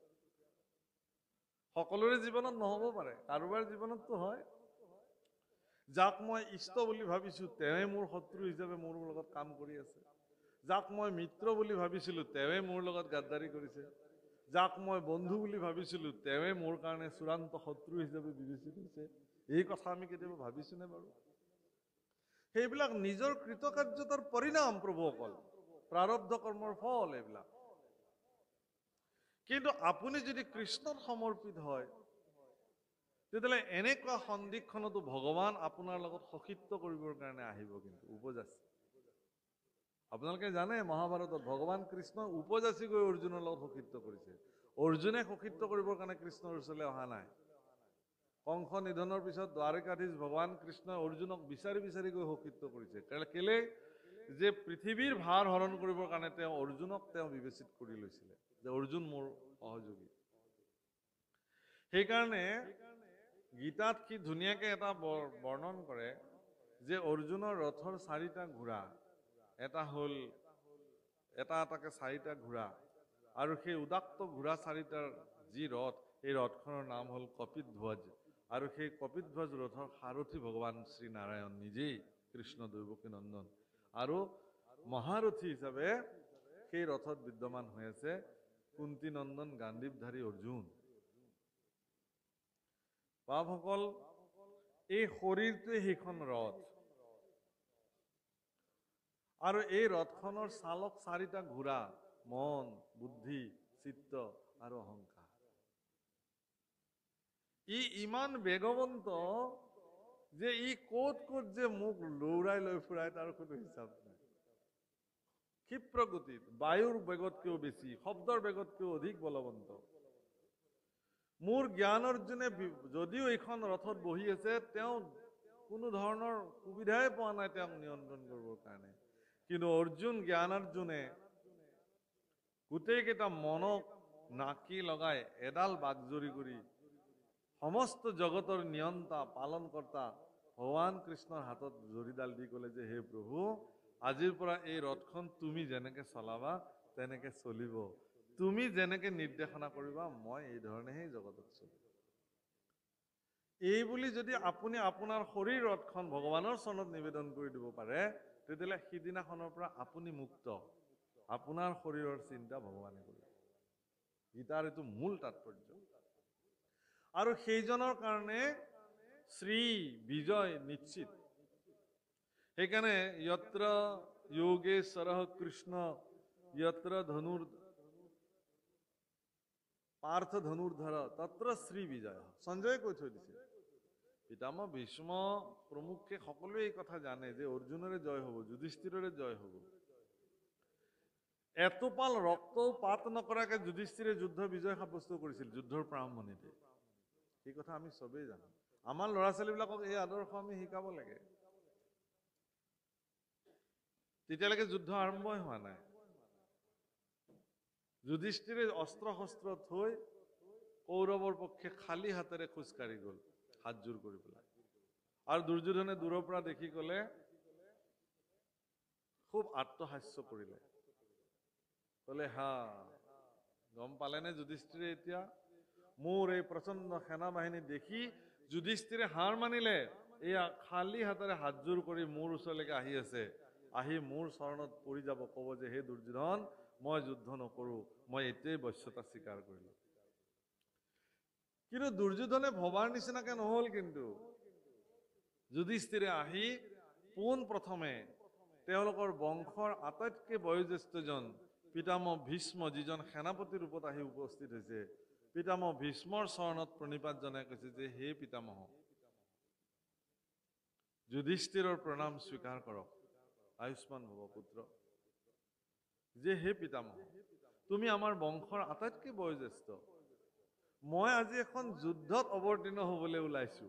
সকলোৰে জীৱনত নহ'ব পাৰে, কাৰোবাৰ জীৱনততো হয়। যাক মই ইষ্ট বুলি ভাবিছো তেওঁৱে মোৰ শত্ৰু হিচাপে মোৰ লগত কাম কৰি আছে। যাক মই মিত্ৰ বুলি ভাবিছিলো তেওঁৱে মোৰ লগত গাদ্দাৰি কৰিছে। যাক মই বন্ধু বুলি ভাবিছিলো তেওঁৱে মোৰ কাৰণে চূড়ান্ত শত্ৰু হিচাপে বিবেচিত হৈছে। এই কথা আমি কেতিয়াবা ভাবিছোনে বাৰু? সেইবিলাক নিজৰ কৃতকাৰ্যতাৰ পৰিণাম প্ৰভুসকল, প্ৰাৰব্ধ কৰ্মৰ ফল এইবিলাক। কিন্তু আপুনি যদি কৃষ্ণত সমৰ্পিত হয়, তেতিয়াহ'লে এনেকুৱা সন্দিক্ষণতো ভগৱান আপোনাৰ লগত সখিত্ব কৰিবৰ কাৰণে আহিব, কিন্তু উপজাচি। আপোনালোকে জানে মহাভাৰতত ভগৱান কৃষ্ণ উপজাচি গৈ অৰ্জুনৰ লগত সখিত্ব কৰিছে। অৰ্জুনে সখিত্ব কৰিবৰ কাৰণে কৃষ্ণৰ ওচৰলৈ অহা নাই। কংস নিধনৰ পিছত দ্বাৰকাধীশ ভগৱান কৃষ্ণই অৰ্জুনক বিচাৰি বিচাৰি গৈ সখিত্ব কৰিছে। কেলে যে পৃথিৱীৰ ভাৰ হৰণ কৰিবৰ কাৰণে তেওঁ অৰ্জুনক বিবেচিত কৰি লৈছিলে যে অৰ্জুন মোৰ সহযোগী। সেইকাৰণে গীতাত কি ধুনীয়াকে এটা বৰ্ণন কৰে যে অৰ্জুনৰ ৰথৰ 4টা ঘোঁৰা, এটা হ'ল এটা এটাকে 4টা ঘোঁৰা, আৰু সেই উদাক্ত ঘোঁৰা 4টাৰ যি ৰথ, এই ৰথখনৰ নাম হ'ল কপিধ্বজ। আৰু সেই কপিধ্বজ ৰথৰ সাৰথী ভগৱান শ্ৰী নাৰায়ণ নিজেই, কৃষ্ণ দৈৱকী নন্দন। আৰু মহাৰথী হিচাপে সেই ৰথত বিদ্যমান হৈ আছে কুন্তী নন্দন গান্ধীৱধাৰী অৰ্জুন। বাপসকল, এই শৰীৰটোৱে সেইখন ৰথ, আৰু এই ৰথখনৰ চালক 4টা ঘোঁৰা, মন, বুদ্ধি, চিত্ত আৰু অহংকাৰ। ই ইমান বেগৱন্ত যে ই ক'ত ক'ত যে মোক লৌৰাই লৈ ফুৰাই তাৰ কোনো হিচাপ নাই। ক্ষিপ্ৰ গতিত, বায়ুৰ বেগতকৈও বেছি, শব্দৰ বেগতকৈও অধিক বলৱন্ত। মোৰ জ্ঞান অৰ্জুনে যদিও এইখন ৰথত বহি আছে, তেওঁ কোনো ধৰণৰ সুবিধাই পোৱা নাই তেওঁক নিয়ন্ত্ৰণ কৰিবৰ কাৰণে। কিন্তু অৰ্জুন জ্ঞানাৰ্জুনে গোটেই কেইটা মনক নাকি লগাই এডাল বাগজৰি কৰি সমস্ত জগতৰ নিয়ন্তা পালনকৰ্তা ভগৱান কৃষ্ণৰ হাতত জৰিডাল দি ক'লে যে হে প্ৰভু, আজিৰ পৰা এই ৰথখন তুমি যেনেকে চলাবা তেনেকে চলিব। তুমি যেনেকে নিৰ্দেশনা কৰিবা মই এই ধৰণেহে জগতত চলিম। এই বুলি যদি আপুনি আপোনাৰ শৰীৰ ৰথখন ভগৱানৰ চৰণত নিবেদন কৰি দিব পাৰে, তেতিয়াহ'লে সিদিনাখনৰ পৰা আপুনি মুক্ত। আপোনাৰ শৰীৰৰ চিন্তা ভগৱানে কৰিব। গীতাৰ এইটো মূল তাৎপৰ্য। আৰু সেইজনৰ কাৰণে শ্ৰী বিজয় নিশ্চিত। সেইকাৰণে যত্ৰ যোগেশ্বৰঃ কৃষ্ণ যত্ৰ পাৰ্থ ধনুৰ্ধৰ তত্ৰ শ্ৰী বিজয়। সঞ্জয়ে কৈ থৈ দিছে। পিতামহ ভীষ্ম প্ৰমুখে সকলোৱে এই কথা জানে যে অৰ্জুনৰে জয় হ'ব, যুধিষ্ঠিৰৰে জয় হ'ব। এটোপাল ৰক্তও পাত নকৰাকে যুধিষ্ঠিৰে যুদ্ধ বিজয় সাব্যস্ত কৰিছিল যুদ্ধৰ প্ৰাৰম্ভণিতে। এই কথা আমি চবেই জানো। আমাৰ ল'ৰা ছোৱালীবিলাকক এই আদৰ্শ আমি শিকাব লাগে। তেতিয়ালৈকে যুদ্ধ আৰম্ভই হোৱা নাই। যুধিষ্ঠিৰে অস্ত্ৰ শস্ত্ৰ থৈ কৌৰৱৰ পক্ষে খালী হাতেৰে খোজকাঢ়ি গ'ল, হাতযোৰ কৰি পেলাই। আৰু দুৰ্যোধনে দূৰৰ পৰা দেখি ক'লে, খুব আত্মহাস্য কৰিলে। ক'লে হা, গম পালেনে যুধিষ্ঠিৰে এতিয়া? মোৰ এই প্ৰচণ্ড সেনা বাহিনী দেখি যুধিষ্ঠিৰে হাৰ মানিলে। এয়া খালী হাতেৰে হাতযোৰ কৰি মোৰ ওচৰলৈকে আহি আছে। আহি মোৰ চৰণত পৰি যাব, ক'ব যে হে দুৰ্যোধন, মই যুদ্ধ নকৰো, মই এতিয়াই বশ্যতা স্বীকাৰ কৰিলো। কিন্তু দুৰ্যোধনে ভবাৰ নিচিনাকে নহ'ল। কিন্তু যুধিষ্ঠিৰে আহি পোন প্ৰথমে তেওঁলোকৰ বংশৰ আটাইতকৈ বয়োজ্যেষ্ঠজন পিতামহ ভীষ্ম, যিজন সেনাপতি ৰূপত আহি উপস্থিত হৈছে, পিতামহ ভীষ্মৰ চৰণত প্ৰণিপাত জনাই কৈছে যে হে পিতামহ, যুধিষ্ঠিৰৰ প্ৰণাম স্বীকাৰ কৰক, আয়ুষ্মান ভৱ পুত্ৰ। যে হে পিতামহ, তুমি আমাৰ বংশৰ আটাইতকৈ বয়োজ্যেষ্ঠ, মই আজি এখন যুদ্ধত অৱতীৰ্ণ হবলৈ ওলাইছো।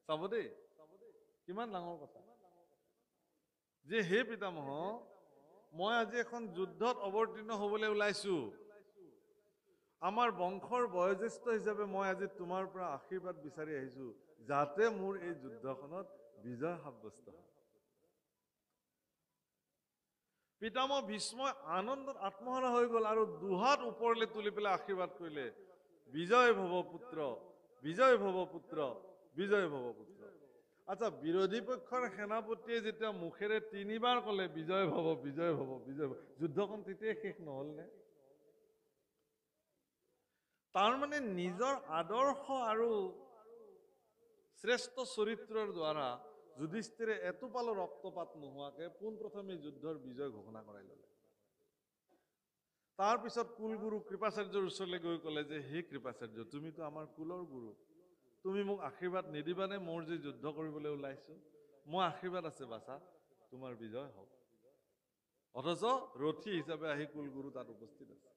চাব দেই, কিমান ডাঙৰ কথা। যে হে পিতামহ, মই আজি এখন যুদ্ধত অৱতীৰ্ণ হবলৈ ওলাইছো। আমাৰ বংশৰ বয়োজ্যেষ্ঠ হিচাপে মই আজি তোমাৰ পৰা আশীৰ্বাদ বিচাৰি আহিছো, যাতে মোৰ এই যুদ্ধখনত বিজয় সাব্যস্ত হয়। পিতামহ ভীষ্মই আনন্দত আত্মহাৰা হৈ গ'ল আৰু দুহাত ওপৰলৈ তুলি পেলাই আশীৰ্বাদ কৰিলে, বিজয় ভৱ পুত্ৰ, বিজয় ভৱ পুত্ৰ, বিজয় ভৱ পুত্ৰ। আচ্ছা, বিৰোধী পক্ষৰ সেনাপতিয়ে যেতিয়া মুখেৰে 3 বাৰ ক'লে বিজয় ভৱ, বিজয় ভৱ, বিজয় ভৱ, যুদ্ধখন তেতিয়াই শেষ নহ'ল নে? তাৰমানে নিজৰ আদৰ্শ আৰু শ্ৰেষ্ঠ চৰিত্ৰৰ দ্বাৰা যুধিষ্ঠিৰে এটোপালো ৰক্তপাত নোহোৱাকে পোনপ্ৰথমে যুদ্ধৰ বিজয় ঘোষণা কৰাই ল'লে। তাৰপিছত কুলগুৰু কৃপাচাৰ্যৰ ওচৰলৈ গৈ ক'লে যে হে কৃপাচাৰ্য, তুমিতো আমাৰ কুলৰ গুৰু, তুমি মোক আশীৰ্বাদ নিদিবানে? মোৰ যে যুদ্ধ কৰিবলৈ ওলাইছো, মই আশীৰ্বাদ আছে বাছা, তোমাৰ বিজয় হওক। অথচ ৰথী হিচাপে আহি কুলগুৰু তাত উপস্থিত আছে।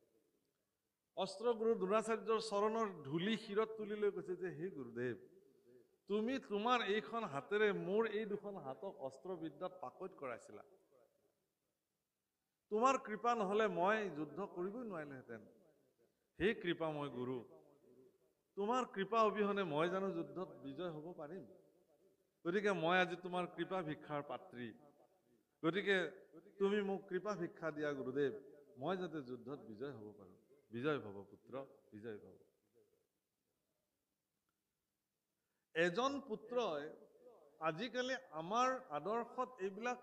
অস্ত্ৰগুৰু দ্ৰোণাচাৰ্যৰ চৰণৰ ধূলি শিৰত তুলি লৈ কৈছে যে হে গুৰুদেৱ, তুমি তোমাৰ এইখন হাতেৰে মোৰ এই দুখন হাতক অস্ত্ৰবিদ্যাত পাকৈত কৰাইছিলা। তোমাৰ কৃপা নহলে মই যুদ্ধ কৰিবই নোৱাৰিলোহেঁতেন। হে কৃপা মই গুৰু, তোমাৰ কৃপা অবিহনে মই জানো যুদ্ধত বিজয় হ'ব পাৰিম? গতিকে মই আজি তোমাৰ কৃপা ভিক্ষাৰ পাত্ৰী, গতিকে তুমি মোক কৃপা ভিক্ষা দিয়া গুৰুদেৱ, মই যাতে যুদ্ধত বিজয় হ'ব পাৰো। বিজয় ভৱ পুত্ৰ, বিজয় ভৱ। এজন পুত্ৰই আজিকালি আমাৰ আদৰ্শত এইবিলাক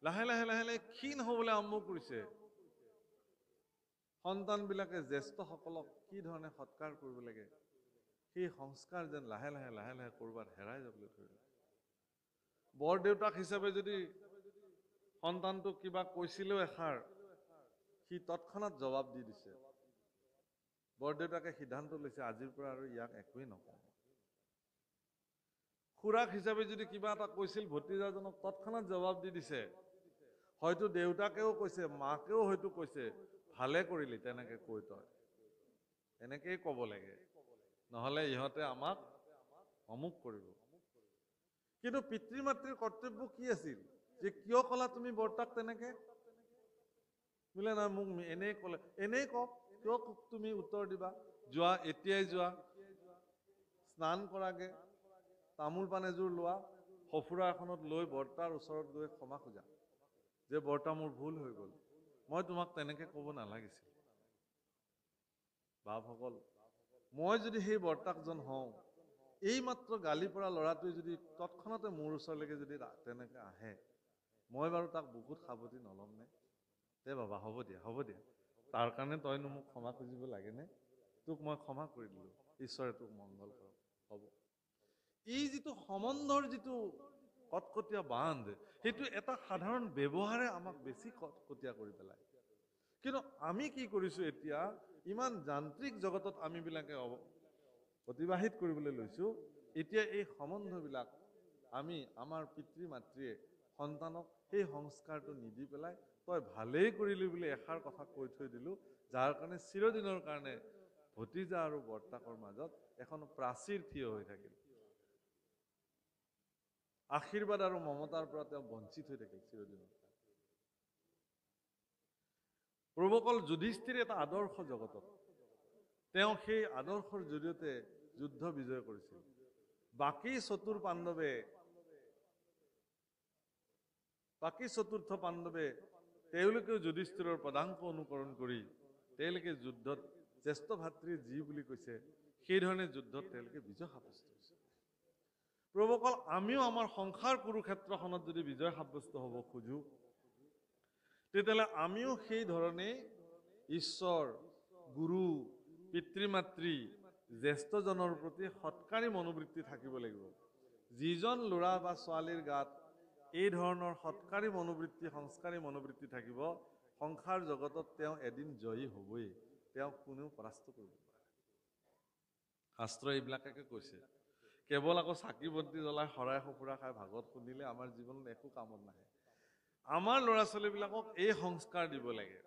লাহে লাহে লাহে লাহে ক্ষীণ হবলৈ আৰম্ভ কৰিছে। সন্তানবিলাকে জ্যেষ্ঠসকলক কি ধৰণে সৎকাৰ কৰিব লাগে, সেই সংস্কাৰ যেন লাহে লাহে লাহে লাহে কৰবাত হেৰাই যাবলৈ ধৰিলে। বৰদেউতাক হিচাপে যদি সন্তানটোক কিবা কৈছিলেও এষাৰ, সি তৎক্ষণাত জবাব দি দিছে। বৰদেউতাকে সিদ্ধান্ত লৈছে আজিৰ পৰা আৰু ইয়াক একোৱেই নকওঁ। খুৰাক হিচাপে যদি কিবা এটা কৈছিল ভতিজাজনক, তৎক্ষণাত জবাব দি দিছে। হয়তো দেউতাকেও কৈছে, মাকেও হয়তো কৈছে, ভালে কৰিলি তেনেকে কৈ, তই এনেকেই ক'ব লাগে, নহলে ইহঁতে আমাক অমুক কৰিব। কিন্তু পিতৃ মাতৃৰ কৰ্তব্য কি আছিল? যে কিয় ক'লা তুমি বৰ্তাক তেনেকে? বোলে নাই, মোক এনেই ক'লে। এনেই কওক, কিয় তুমি উত্তৰ দিবা? যোৱা, এতিয়াই যোৱা, স্নান কৰাগে, তামোল পাণ এযোৰ লোৱা, সফুৰা এখনত লৈ বৰ্তাৰ ওচৰত গৈ ক্ষমা খোজা যে বৰ্তা মোৰ ভুল হৈ গ'ল, মই তোমাক তেনেকে ক'ব নালাগিছিল। বাপসকল, মই যদি সেই বৰ্তাকজন হওঁ, এই মাত্ৰ গালি পৰা ল'ৰাটোৱে যদি তৎক্ষণতে মোৰ ওচৰলৈকে যদি তেনেকে আহে, মই বাৰু তাক বুকুত সাৱটি নল'ম নে? দে বাবা, হ'ব দিয়া, হ'ব দিয়া, তাৰ কাৰণে তইনো মোক ক্ষমা খুজিব লাগেনে? তোক মই ক্ষমা কৰি দিলো, ঈশ্বৰে তোক মংগল কৰক, হ'ব। এই যিটো সম্বন্ধৰ যিটো কটকটীয়া বান্ধ, সেইটো এটা সাধাৰণ ব্যৱহাৰে আমাক বেছি কটকটীয়া কৰি পেলায়। কিন্তু আমি কি কৰিছো এতিয়া, ইমান যান্ত্ৰিক জগতত আমি বিলাকে অতিবাহিত কৰিবলৈ লৈছো, এতিয়া এই সম্বন্ধবিলাক আমি আমাৰ পিতৃ মাতৃয়ে সন্তানক সেই সংস্কাৰটো নিদি পেলাই তই ভালেই কৰিলি বুলি এষাৰ কথা কৈ থৈ দিলো, যাৰ কাৰণে চিৰদিনৰ কাৰণে ভতিজা আৰু বৰ্তাকৰ মাজত এখন প্ৰাচীৰ থিয় হৈ থাকিল। আশীৰ্বাদ আৰু মমতাৰ পৰা তেওঁ বঞ্চিত হৈ থাকিল চিৰদিনৰ। প্ৰভুসকল, যুধিষ্ঠিৰ এটা আদৰ্শ জগতত, তেওঁ সেই আদৰ্শৰ জৰিয়তে যুদ্ধ বিজয় কৰিছিল। বাকী চতুৰ্থ পাণ্ডৱে তেওঁলোকেও যুধিষ্ঠিৰৰ পদাংক অনুকৰণ কৰি তেওঁলোকে যুদ্ধত জ্যেষ্ঠ ভাতৃ যি বুলি কৈছে, সেই ধৰণে যুদ্ধত তেওঁলোকে বিজয় সাব্যস্ত কৰিছে। প্ৰভুসকল, আমিও আমাৰ সংসাৰ কুৰুক্ষেত্ৰখনত যদি বিজয় সাব্যস্ত হ'ব খোজো, তেতিয়াহ'লে আমিও সেই ধৰণে ঈশ্বৰ, গুৰু, পিতৃ মাতৃ, জ্যেষ্ঠজনৰ প্ৰতি সৎকাৰী মনোবৃত্তি থাকিব লাগিব। যিজন ল'ৰা বা ছোৱালীৰ গাত এই ধৰণৰ সৎকাৰী মনোবৃত্তি সংস্কাৰী মনোবৃত্তি থাকিব সংসাৰ জগতত তেওঁ এদিন জয়ী হ'বই তেওঁক কোনেও পৰাস্ত কৰিব নোৱাৰে শাস্ত্ৰ এইবিলাকে কৈছে কেৱল আকৌ চাকি বন্তি জ্বলাই শৰাই সঁফুৰা খাই ভাগৱত শুনিলে আমাৰ জীৱনত একো কামত নাহে আমাৰ ল'ৰা ছোৱালীবিলাকক এই সংস্কাৰ দিব লাগে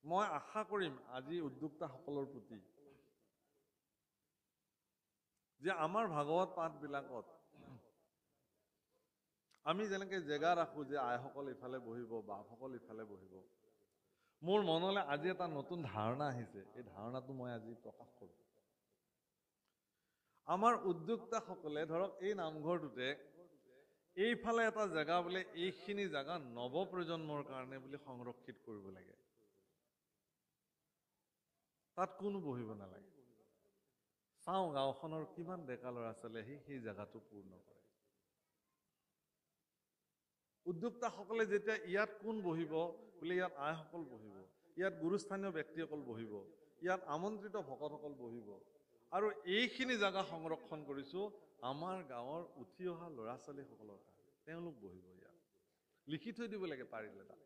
মই আশা কৰিম আজি উদ্যোক্তাসকলৰ প্ৰতি যে আমাৰ ভাগৱত পাঠবিলাকত আমি যেনেকে জেগা ৰাখোঁ যে আইসকল ইফালে বহিব বাপসকল ইফালে বহিব মোৰ মনলৈ আজি এটা নতুন ধাৰণা আহিছে এই ধাৰণাটো মই আজি প্ৰকাশ কৰোঁ আমাৰ উদ্যোক্তাসকলে ধৰক এই নামঘৰটোতে এইফালে এটা জেগা বোলে এইখিনি জেগা নৱপ্ৰজন্মৰ কাৰণে বুলি সংৰক্ষিত কৰিব লাগে তাত কোনো বহিব নালাগে চাওঁ গাঁওখনৰ কিমান ডেকা ল'ৰা ছোৱালী আহি সেই জেগাটো পূৰ্ণ কৰে উদ্যোক্তাসকলে যেতিয়া ইয়াত কোন বহিব বোলে ইয়াত আইসকল বহিব ইয়াত গুৰুস্থানীয় ব্যক্তিসকল বহিব ইয়াত আমন্ত্ৰিত ভকতসকল বহিব আৰু এইখিনি জেগা সংৰক্ষণ কৰিছোঁ আমাৰ গাঁৱৰ উঠি অহা ল'ৰা ছোৱালীসকলৰ কাৰণে তেওঁলোক বহিব ইয়াত লিখি থৈ দিব লাগে পাৰিলে তাত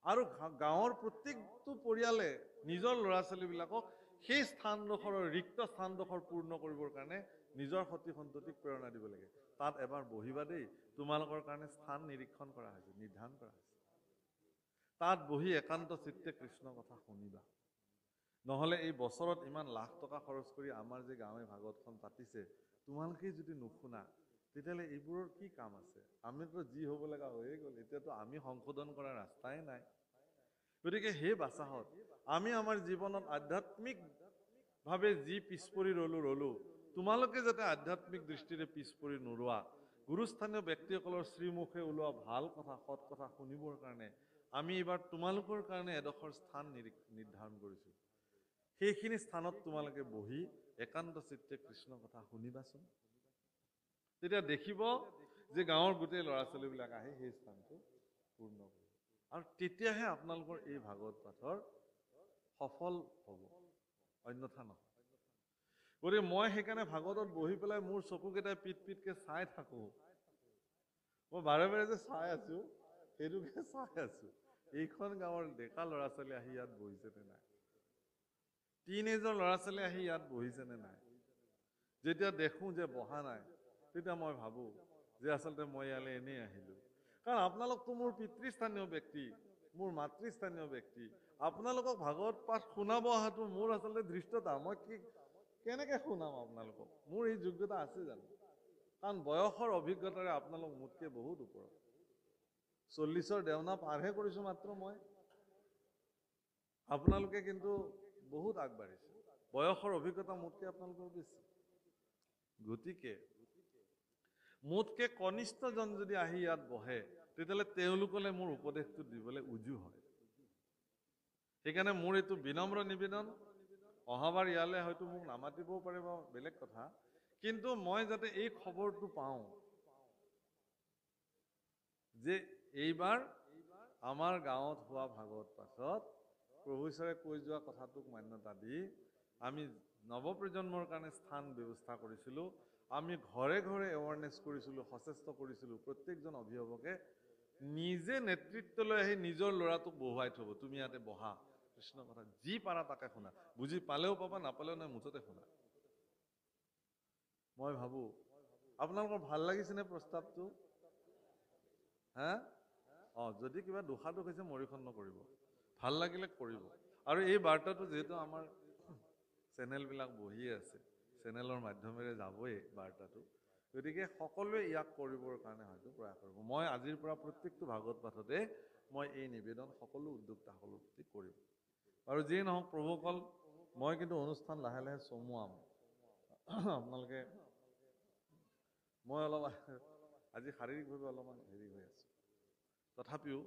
আৰু গাঁৱৰ প্ৰত্যেকটো পৰিয়ালে নিজৰ ল'ৰা ছোৱালীবিলাকক সেই স্থানডোখৰৰ ৰিক্ত স্থানডোখৰ পূৰ্ণ কৰিবৰ কাৰণে নিজৰ সতি সন্ততিক প্ৰেৰণা দিব লাগে তাত এবাৰ বহিবা দেই তোমালোকৰ কাৰণে স্থান নিৰীক্ষণ কৰা হৈছে নিৰ্ধাৰণ কৰা হৈছে তাত বহি একান্ত চিত্তে কৃষ্ণ কথা শুনিবা নহ'লে এই বছৰত ইমান লাখ টকা খৰচ কৰি আমাৰ যে গাঁৱে ভাগৱতখন পাতিছে তোমালোকে যদি নুশুনা তেতিয়াহ'লে এইবোৰৰ কি কাম আছে আমিতো যি হ'ব লগা হৈয়ে গ'ল এতিয়াতো আমি সংশোধন কৰাৰ ৰাস্তাই নাই গতিকে সেই বাচাহত আমি আমাৰ জীৱনত আধ্যাত্মিকভাৱে যি পিছ পৰি ৰ'লো তোমালোকে যাতে আধ্যাত্মিক দৃষ্টিৰে পিছ পৰি নোৰোৱা গুৰুস্থানীয় ব্যক্তিসকলৰ শ্ৰীমুখে ওলোৱা ভাল কথা সৎ কথা শুনিবৰ কাৰণে আমি এইবাৰ তোমালোকৰ কাৰণে এডোখৰ স্থান নিৰ্ধাৰণ কৰিছোঁ সেইখিনি স্থানত তোমালোকে বহি একান্ত চিত্তে কৃষ্ণ কথা শুনিবাচোন তেতিয়া দেখিব যে গাঁৱৰ গোটেই ল'ৰা ছোৱালীবিলাক আহি সেই স্থানটো পূৰ্ণ কৰিব আৰু তেতিয়াহে আপোনালোকৰ এই ভাগৱত পাঠৰ সফল হ'ব অন্যথা নহয় গতিকে মই সেইকাৰণে ভাগৱতত বহি পেলাই মোৰ চকুকেইটাই পিটকে চাই থাকোঁ মই বাৰে বাৰে যে চাই আছোঁ সেইটোকে চাই আছোঁ এইখন গাঁৱৰ ডেকা ল'ৰা ছোৱালী আহি ইয়াত বহিছেনে নাই টিনেজৰ ল'ৰা ছোৱালী আহি ইয়াত বহিছেনে নাই যেতিয়া দেখোঁ যে বহা নাই তেতিয়া মই ভাবোঁ যে আচলতে মই ইয়ালৈ এনেই আহিলোঁ কাৰণ আপোনালোকতো মোৰ পিতৃস্থানীয় ব্যক্তি মোৰ মাতৃস্থানীয় ব্যক্তি আপোনালোকক ভাগৱত পাঠ শুনাব অহাটো মোৰ আচলতে ধৃষ্টতা মই কেনেকৈ শুনাম আপোনালোকক মোৰ এই যোগ্যতা আছে জানো কাৰণ বয়সৰ অভিজ্ঞতাৰে আপোনালোক মোতকৈ বহুত ওপৰত 40ৰ দেওনা পাৰহে কৰিছোঁ মাত্ৰ মই আপোনালোকে কিন্তু বহুত আগবাঢ়িছে বয়সৰ অভিজ্ঞতা মোতকৈ আপোনালোকৰ বেছি গতিকে মোতকৈ কনিষ্ঠজন যদি আহি ইয়াত বহে তেতিয়াহ'লে তেওঁলোকলৈ মোৰ উপদেশটো দিবলৈ উজু হয় সেইকাৰণে মোৰ এইটো বিনম্ৰ নিবেদন অহাবাৰ ইয়ালৈ হয়তো মোক নামাতিবও পাৰিব বেলেগ কথা কিন্তু মই যাতে এই খবৰটো পাওঁ যে এইবাৰ আমাৰ গাঁৱত হোৱা ভাগৱত পাঠত প্ৰভু ঈশ্বৰে কৈ যোৱা কথাটোক মান্যতা দি আমি নৱপ্ৰজন্মৰ কাৰণে স্থান ব্যৱস্থা কৰিছিলোঁ আমি ঘৰে ঘৰে এৱাৰনেছ কৰিছিলোঁ সচেষ্ট কৰিছিলোঁ প্ৰত্যেকজন অভিভাৱকে নিজে নেতৃত্ব লৈ আহি নিজৰ ল'ৰাটোক বহুৱাই থ'ব তুমি ইয়াতে বহা কৃষ্ণ কথা যি পাৰা তাকে শুনা বুজি পালেও পাবা নাপালেও নাই মুঠতে শুনা মই ভাবোঁ আপোনালোকৰ ভাল লাগিছেনে প্ৰস্তাৱটো হা যদি কিবা দোষাদোষ হৈছে মৰিখন নকৰিব ভাল লাগিলে কৰিব আৰু এই বাৰ্তাটো যিহেতু আমাৰ চেনেলবিলাক বহিয়ে আছে চেনেলৰ মাধ্যমেৰে যাবই বাৰ্তাটো গতিকে সকলোৱে ইয়াক কৰিবৰ কাৰণে হয়তো প্ৰয়াস কৰিব মই আজিৰ পৰা প্ৰত্যেকটো ভাগৱত পাঠতে মই এই নিবেদন সকলো উদ্যোক্তাসকলৰ প্ৰতি কৰিম আৰু যিয়ে নহওক প্ৰভুসকল মই কিন্তু অনুষ্ঠান লাহে লাহে চমুৱাম আপোনালোকে মই অলপ আজি শাৰীৰিকভাৱে অলপমান হেৰি হৈ আছোঁ তথাপিও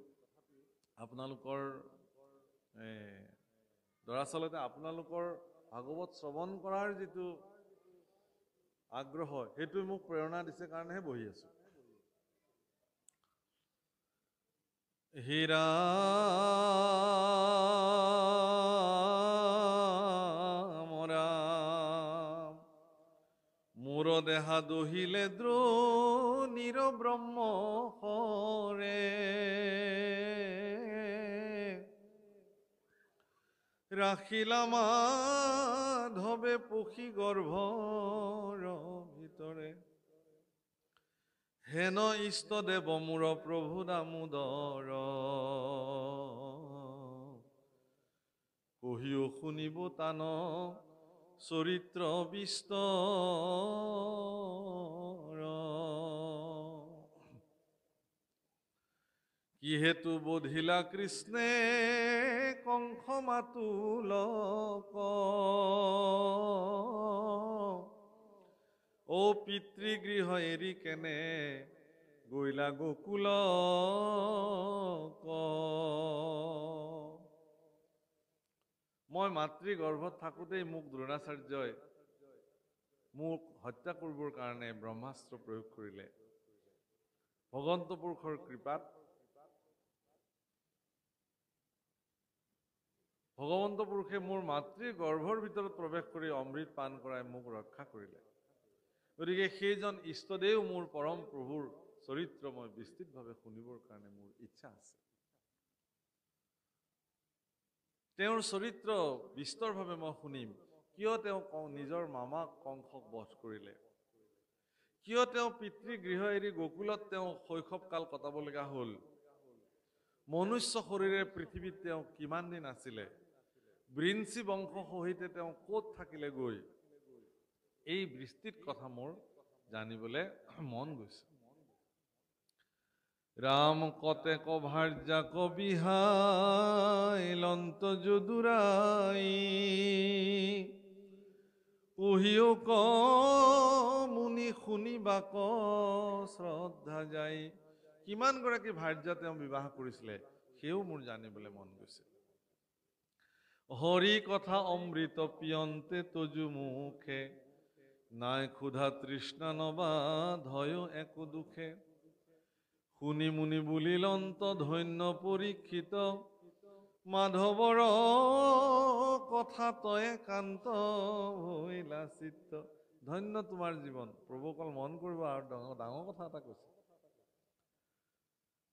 আপোনালোকৰ দৰাচলতে আপোনালোকৰ ভাগৱত শ্ৰৱণ কৰাৰ যিটো আগ্ৰহ সেইটোৱে মোক প্ৰেৰণা দিছে কাৰণেহে বহি আছোঁ হীৰা মোৰ দেহা দহিলে দ্ৰোণীৰ ব্ৰহ্ম হৰে ৰাখিলা মাধৱে পখী গৰ্ভৰ ভিতৰে হেন ইষ্ট দেৱ মোৰ প্ৰভু দামোদৰ কহিও শুনিব তান চৰিত্ৰ বিস্তৰ কিহেতু বোধিলা কৃষ্ণে কংস মাতুলক ও পিতৃগৃহ এৰি কেনে গৈলা গোকুলক মই মাতৃগৰ্ভত থাকোঁতেই মোক দ্ৰোণাচাৰ্যই মোক হত্যা কৰিবৰ কাৰণে ব্ৰহ্মাস্ত্ৰ প্ৰয়োগ কৰিলে ভগৱন্ত পুৰুষৰ কৃপাত ভগৱন্ত পুৰুষে মোৰ মাতৃগৰ্ভৰ ভিতৰত প্ৰৱেশ কৰি অমৃত পান কৰাই মোক ৰক্ষা কৰিলে গতিকে সেইজন ইষ্টদেও মোৰ পৰম প্ৰভুৰ চৰিত্ৰ মই বিস্তৃতভাৱে শুনিবৰ কাৰণে মোৰ ইচ্ছা আছে তেওঁৰ চৰিত্ৰ বিস্তৰভাৱে মই শুনিম কিয় তেওঁ নিজৰ মামাক কংসক বধ কৰিলে কিয় তেওঁ পিতৃগৃহ এৰি গোকুলত তেওঁ শৈশৱকাল কটাবলগা হ'ল মনুষ্য শৰীৰে পৃথিৱীত তেওঁ কিমান দিন আছিলে বৃঞ্চি বংশ সহিতে তেওঁ ক'ত থাকিলে গৈ এই বিস্তৃত কথা মোৰ জানিবলৈ মন গৈছে ৰাম কতে কভাৰ্যা কবিহাই লন্ত যদুৰাই কহিও ক মুনি শুনিবা ক শ্ৰদ্ধা যায় কিমান গৰাকী ভাৰ্যা তেওঁ বিবাহ কৰিছিলে সেও মোৰ জানিবলৈ মন গৈছে হৰি কথা অমৃত পিয়ন্তে তজু মুখে নাই ক্ষুধা তৃষ্ণা নবাধয় একো দুখে শুনি মুনি বুলিলন্ত ধন্য পৰীক্ষিত মাধৱৰ কথা তয়ে কান্ত হৈলা চিত্ত ধন্য তোমাৰ জীৱন প্ৰভু অকল মন কৰিব আৰু ডাঙৰ কথা এটা কৈছে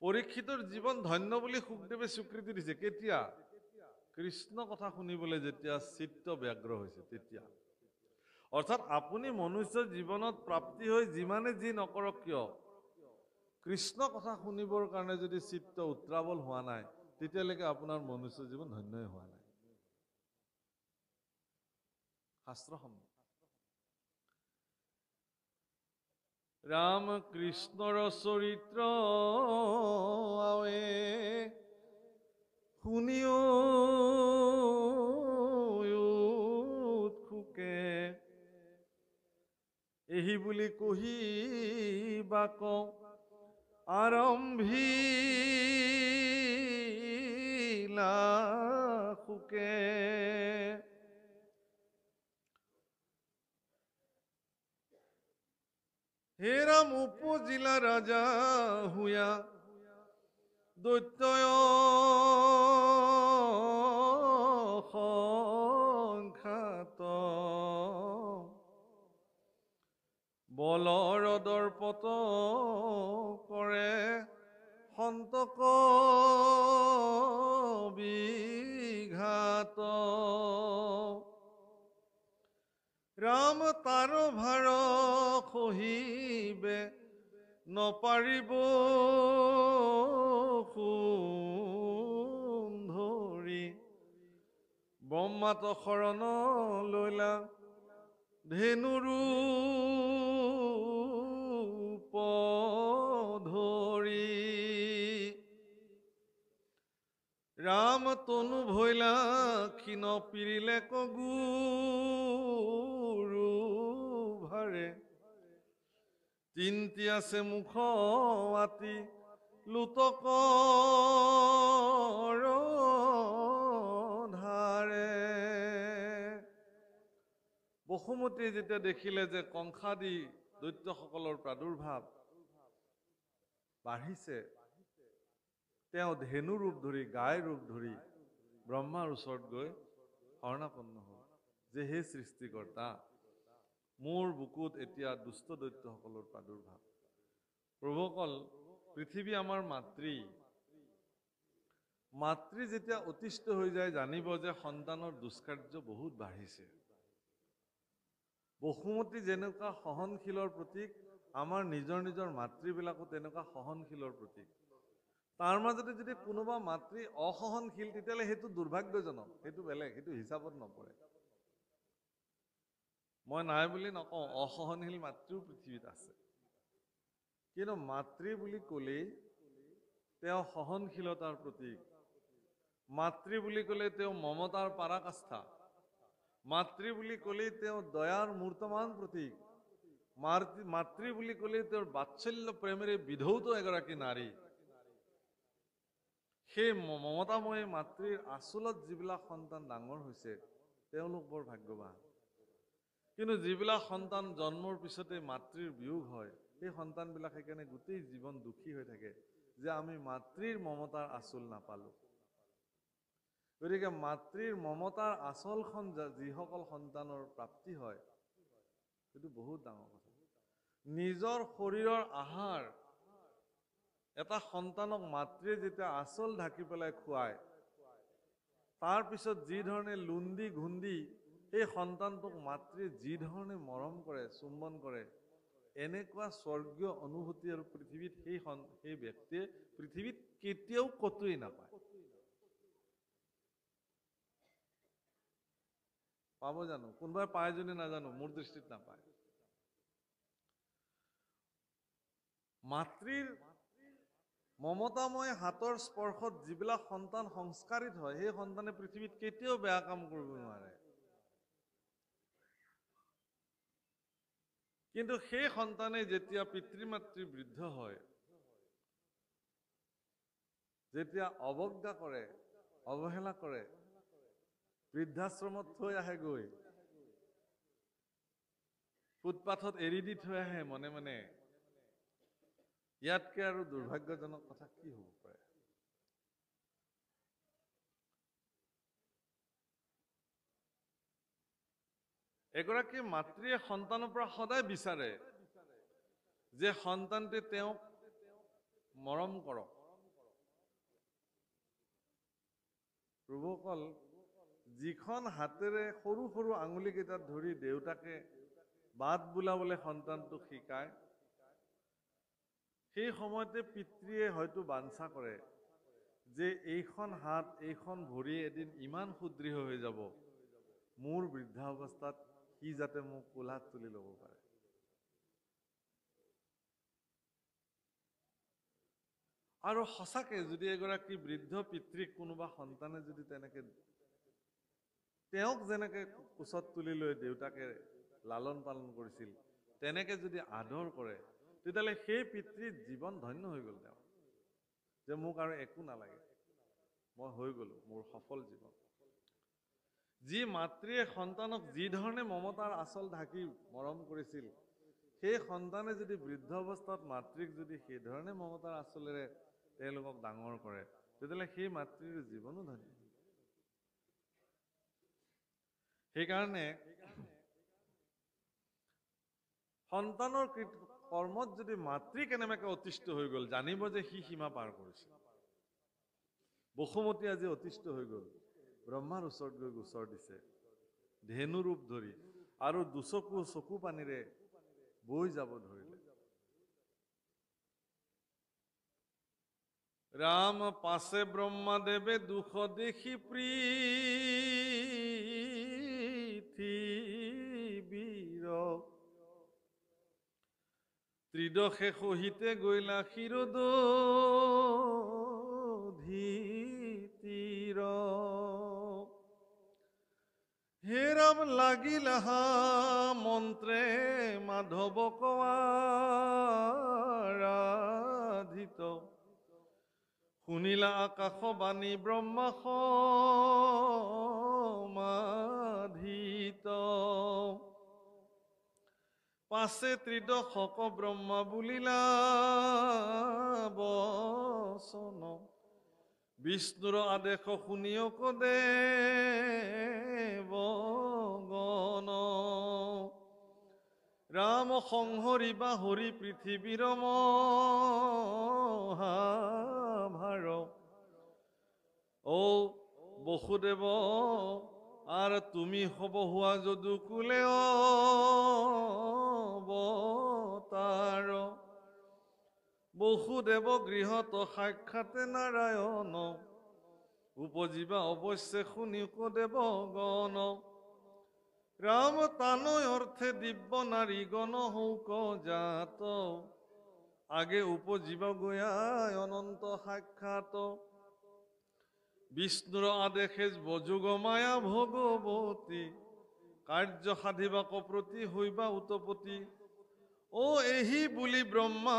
পৰীক্ষিতৰ জীৱন ধন্য বুলি সুখদেৱে স্বীকৃতি দিছে কেতিয়া কৃষ্ণ কথা শুনিবলৈ যেতিয়া চিত্ত ব্যগ্ৰ হৈছে তেতিয়া অৰ্থাৎ আপুনি মনুষ্য জীৱনত প্ৰাপ্তি হৈ যিমানে যি নকৰক কিয় কৃষ্ণ কথা শুনিবৰ কাৰণে যদি চিত্ত উত্ৰাৱল হোৱা নাই তেতিয়ালৈকে আপোনাৰ মনুষ্য জীৱন ধন্যই হোৱা নাই শাস্ত্ৰসন্মত ৰাম কৃষ্ণৰ চৰিত্ৰ আৱে শুনিও উৎসুকে এহি বুলি কহিবা ক আৰম্ভিলা সুকে হে ৰাম উপজিলা ৰাজা হুয়া দৈত্যয় সংখ্যাত বলৰ দৰ্পত কৰে সন্তক বিঘাত ৰাম তাৰ ভাৰ সহিবে নপাৰিব সুন্ধৰি ব্ৰহ্মাত শৰণ লৈলা ধেনুৰূপ ধৰি ৰাম তনু ভৈলা ক্ষীণ পিৰিলে কগুৰু ভাৰে তিনটি আছে মুখ আতি লুতক ধাৰে বসুমতীয়ে যেতিয়া দেখিলে যে কংসাদি দৈত্যসকলৰ প্ৰাদুৰ্ভাৱ বাঢ়িছে তেওঁ ধেনু ৰূপ ধৰি গাই ৰূপ ধৰি ব্ৰহ্মাৰ ওচৰত গৈ শৰণাপন্ন হ'ল যে হে সৃষ্টিকৰ্তা মোৰ বুকুত এতিয়া দুষ্ট দৈত্যসকলৰ প্ৰাদুৰ্ভাৱ। প্ৰভুসকল, পৃথিৱী আমাৰ মাতৃ। মাতৃ যেতিয়া অতিষ্ঠ হৈ যায়, জানিব যে সন্তানৰ দুষ্কাৰ্য বহুত বাঢ়িছে। বসুমতী যেনেকুৱা সহনশীলৰ প্ৰতীক, আমাৰ নিজৰ নিজৰ মাতৃবিলাকো তেনেকুৱা সহনশীলৰ প্ৰতীক। তাৰ মাজতে যদি কোনোবা মাতৃ অসহনশীল, তেতিয়াহ'লে সেইটো দুৰ্ভাগ্যজনক, সেইটো বেলেগ, সেইটো হিচাপত নপৰে। মই নাই বুলি নকওঁ, অসহনশীল মাতৃও পৃথিৱীত আছে। কিন্তু মাতৃ বুলি ক'লেই তেওঁ সহনশীলতাৰ প্ৰতীক। মাতৃ বুলি ক'লে তেওঁ মমতাৰ পৰাকাষ্ঠা। মাতৃ বুলি ক'লেই তেওঁ দয়াৰ মূৰ্তমান প্ৰতীক। মাতৃ বুলি ক'লেই তেওঁৰ বাৎসল্য প্ৰেমেৰে বিধৌত এগৰাকী নাৰী। সেই মমতাময়ী মাতৃৰ আচলত যিবিলাক সন্তান ডাঙৰ হৈছে, তেওঁলোক বৰ ভাগ্যৱান। কিন্তু যিবিলাক সন্তান জন্মৰ পিছতে মাতৃৰ বিয়োগ হয়, সেই সন্তানবিলাক সেইকাৰণে গোটেই জীৱন দুখী হৈ থাকে যে আমি মাতৃৰ মমতাৰ আচল নাপালো। গতিকে মাতৃৰ মমতাৰ আচলখন যিসকল সন্তানৰ প্ৰাপ্তি হয়, সেইটো বহুত ডাঙৰ কথা। নিজৰ শৰীৰৰ আহাৰ এটা সন্তানক মাতৃয়ে যেতিয়া আচল ঢাকি পেলাই খুৱায়, তাৰ পিছত যি ধৰণে লুন্দি ঘুন্দি সেই সন্তানটোক মাতৃয়ে যি ধৰণে মৰম কৰে, চুম্বন কৰে, এনেকুৱা স্বৰ্গীয় অনুভূতি আৰু পৃথিৱীত সেই ব্যক্তিয়ে পৃথিৱীত কেতিয়াও কতোৱেই নাপায়। পাব জানো? কোনোবাই পায় যদি নাজানো, মোৰ দৃষ্টিত নাপায়। মাতৃৰ মমতাময় হাতৰ স্পৰ্শত যিবিলাক সন্তান সংস্কাৰিত হয়, সেই সন্তানে পৃথিৱীত কেতিয়াও বেয়া কাম কৰিব নোৱাৰে। কিন্তু সেই সন্তানে যেতিয়া পিতৃ মাতৃ বৃদ্ধ হয়, যেতিয়া অৱজ্ঞা কৰে, অৱহেলা কৰে, বৃদ্ধাশ্ৰমত থৈ আহে, গৈ ফুটপাথত এৰি দি থৈ আহে মনে মনে, ইয়াতকে আৰু দুৰ্ভাগ্যজনক কথা কি হ'ব পাৰে? এগৰাকী মাতৃয়ে সন্তানৰ পৰা সদায় বিচাৰে যে সন্তানটোৱে তেওঁক মৰম কৰক। প্ৰভুসকল, যিখন হাতেৰে সৰু সৰু আঙুলিকেইটাত ধৰি দেউতাকে বাট বোলাবলৈ সন্তানটোক শিকায়, সেই সময়তে পিতৃয়ে হয়তো বাঞ্ছা কৰে যে এইখন হাত, এইখন ভৰি এদিন ইমান সুদৃঢ় হৈ যাব, মোৰ বৃদ্ধাৱস্থাত সি যাতে মোক কোলাত তুলি ল'ব পাৰে। আৰু সঁচাকে যদি এগৰাকী বৃদ্ধ পিতৃক কোনোবা সন্তানে যদি তেনেকে তেওঁক যেনেকে কোচত তুলি লৈ দেউতাকে লালন পালন কৰিছিল, তেনেকে যদি আদৰ কৰে, তেতিয়াহ'লে সেই পিতৃৰ জীৱন ধন্য হৈ গ'ল। তেওঁ যে মোক আৰু একো নালাগে, মই হৈ গ'লো, মোৰ সফল জীৱন। যি মাতৃয়ে সন্তানক যি ধৰণে মমতাৰ আচল ঢাকি মৰম কৰিছিল, সেই সন্তানে যদি বৃদ্ধ অৱস্থাত মাতৃক যদি সেই ধৰণে মমতাৰ আচলেৰে তেওঁলোকক ডাঙৰ কৰে, তেতিয়াহ'লে সেই মাতৃৰ জীৱনো ধন্য। সেইকাৰণে সন্তানৰ কৰ্মত যদি মাতৃ কেনেবাকৈ অতিষ্ঠ হৈ গ'ল, জানিব যে সি সীমা পাৰ কৰিছে। বসুমতী আজি অতিষ্ঠ হৈ গ'ল, ব্ৰহ্মাৰ ওচৰত গৈ গোচৰ দিছে, ধেনু ৰূপ ধৰি, আৰু দুচকু চকু পানীৰে বৈ যাব ধৰিলে। ৰাম পাছে ব্ৰহ্মাদেৱে দুখ দেখি পৃথিৱীৰ ত্ৰিদশে সহিতে গৈলা শিৰোদধি হে ৰাম লাগিল হা মন্ত্ৰে মাধৱক আৰাধিত, শুনিলা আকাশবাণী ব্ৰহ্মা সমাধিত, পাছে ত্ৰিদশক ব্ৰহ্মা বুলিলা বচন, বিষ্ণুৰ আদেশ শুনিয়ক দেৱগণ, ৰাম সংহৰিবা হৰি পৃথিৱীৰ মহাভাৰ। ও বসুদেৱ আৰ তুমি হব হুয়া যদু কুলে অবতাৰ। বসুদেৱ গৃহত সাক্ষাতে নাৰায়ণ, উপজীৱা অৱশ্যে শুনি দেৱ গণ। রাম তানয় অর্থে দিব্য নারী গণ হৌক জাত, আগে উপজীব গয়ায় অনন্ত সাক্ষাৎ। বিষ্ণুর আদেশে বযোগ মায়া ভগবতী, কার্য সাধিবা কপ্রতি হইবা উতপতি। ও এহি বুলি ব্রহ্মা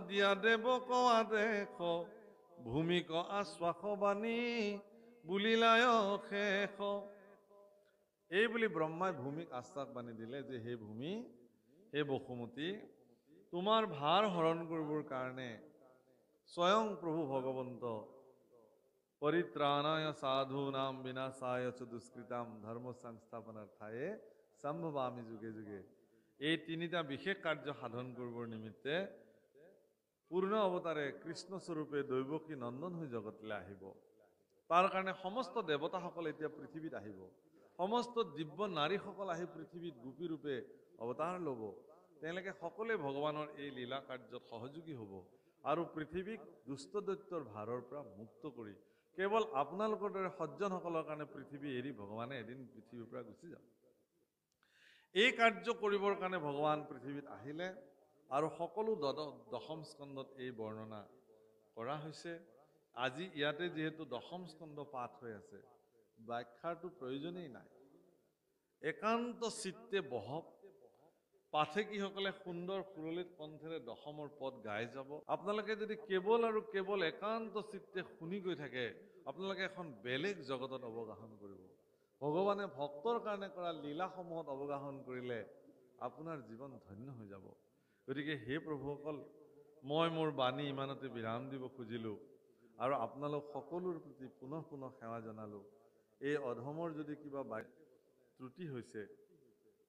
দিয়া দেবক আদেশ, ভূমিক আশ্বাস বাণী বুলিলায় শেষ। এই বুলি ব্ৰহ্মাই ভূমিক আশ্বাস বাণী দিলে যে হে ভূমি, হে বসুমতী, তোমাৰ ভাৰ হৰণ কৰিবৰ কাৰণে স্বয়ং প্ৰভু ভগৱন্ত পৰিত্ৰাণায় সাধু নাম বিনাশায় চ দুষ্কৃতাম ধৰ্ম সংস্থাপনাৰ্থে সম্ভৱামি যুগে যুগে। এই তিনিটা বিশেষ কাৰ্য সাধন কৰিবৰ নিমিত্তে পূৰ্ণ অৱতাৰে কৃষ্ণস্বৰূপে দৈৱকী নন্দন হৈ জগতলৈ আহিব। তাৰ কাৰণে সমস্ত দেৱতাসকল এতিয়া পৃথিৱীত আহিব। সমস্ত দিব্য নাৰীসকল আহি পৃথিৱীত গোপী ৰূপে অৱতাৰ ল'ব। তেওঁলোকে সকলোৱে ভগৱানৰ এই লীলা কাৰ্যত সহযোগী হ'ব আৰু পৃথিৱীক দুষ্ট দৈত্যৰ ভাৰৰ পৰা মুক্ত কৰি কেৱল আপোনালোকৰ দৰে সজ্জনসকলৰ কাৰণে পৃথিৱী এৰি ভগৱানে এদিন পৃথিৱীৰ পৰা গুচি যাব। এই কাৰ্য কৰিবৰ কাৰণে ভগৱান পৃথিৱীত আহিলে আৰু সকলো দশম স্কন্ধত এই বৰ্ণনা কৰা হৈছে। আজি ইয়াতে যিহেতু দশম স্কন্ধ পাঠ হৈ আছে, ব্যাখ্যাৰটো প্ৰয়োজনেই নাই। একান্ত চিত্তে বহক, পাঠেকীসকলে সুন্দৰ সুৰলিত কণ্ঠেৰে দশমৰ পদ গাই যাব। আপোনালোকে যদি কেৱল আৰু কেৱল একান্ত চিত্তে শুনি গৈ থাকে, আপোনালোকে এখন বেলেগ জগতত অৱগাহন কৰিব। ভগৱানে ভক্তৰ কাৰণে কৰা লীলাসমূহত অৱগাহন কৰিলে আপোনাৰ জীৱন ধন্য হৈ যাব। গতিকে হে প্ৰভুসকল, মই মোৰ বাণী ইমানতে বিৰাম দিব খুজিলোঁ আৰু আপোনালোক সকলোৰ প্ৰতি পুনঃ পুনঃ সেৱা জনালোঁ। এই অধমৰ যদি কিবা ত্ৰুটি হৈছে,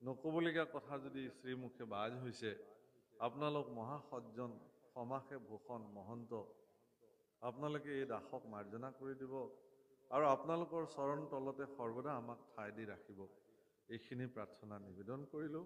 নকবলগীয়া কথা যদি শ্ৰীমুখে বাজ হৈছে, আপোনালোক মহাসজ্জন সমাসে ভূষণ মহন্ত, আপোনালোকে এই দাসক মাৰ্জনা কৰি দিব আৰু আপোনালোকৰ চৰণ তলতে সৰ্বদা আমাক ঠাই দি ৰাখিব। এইখিনি প্ৰাৰ্থনা নিবেদন কৰিলোঁ।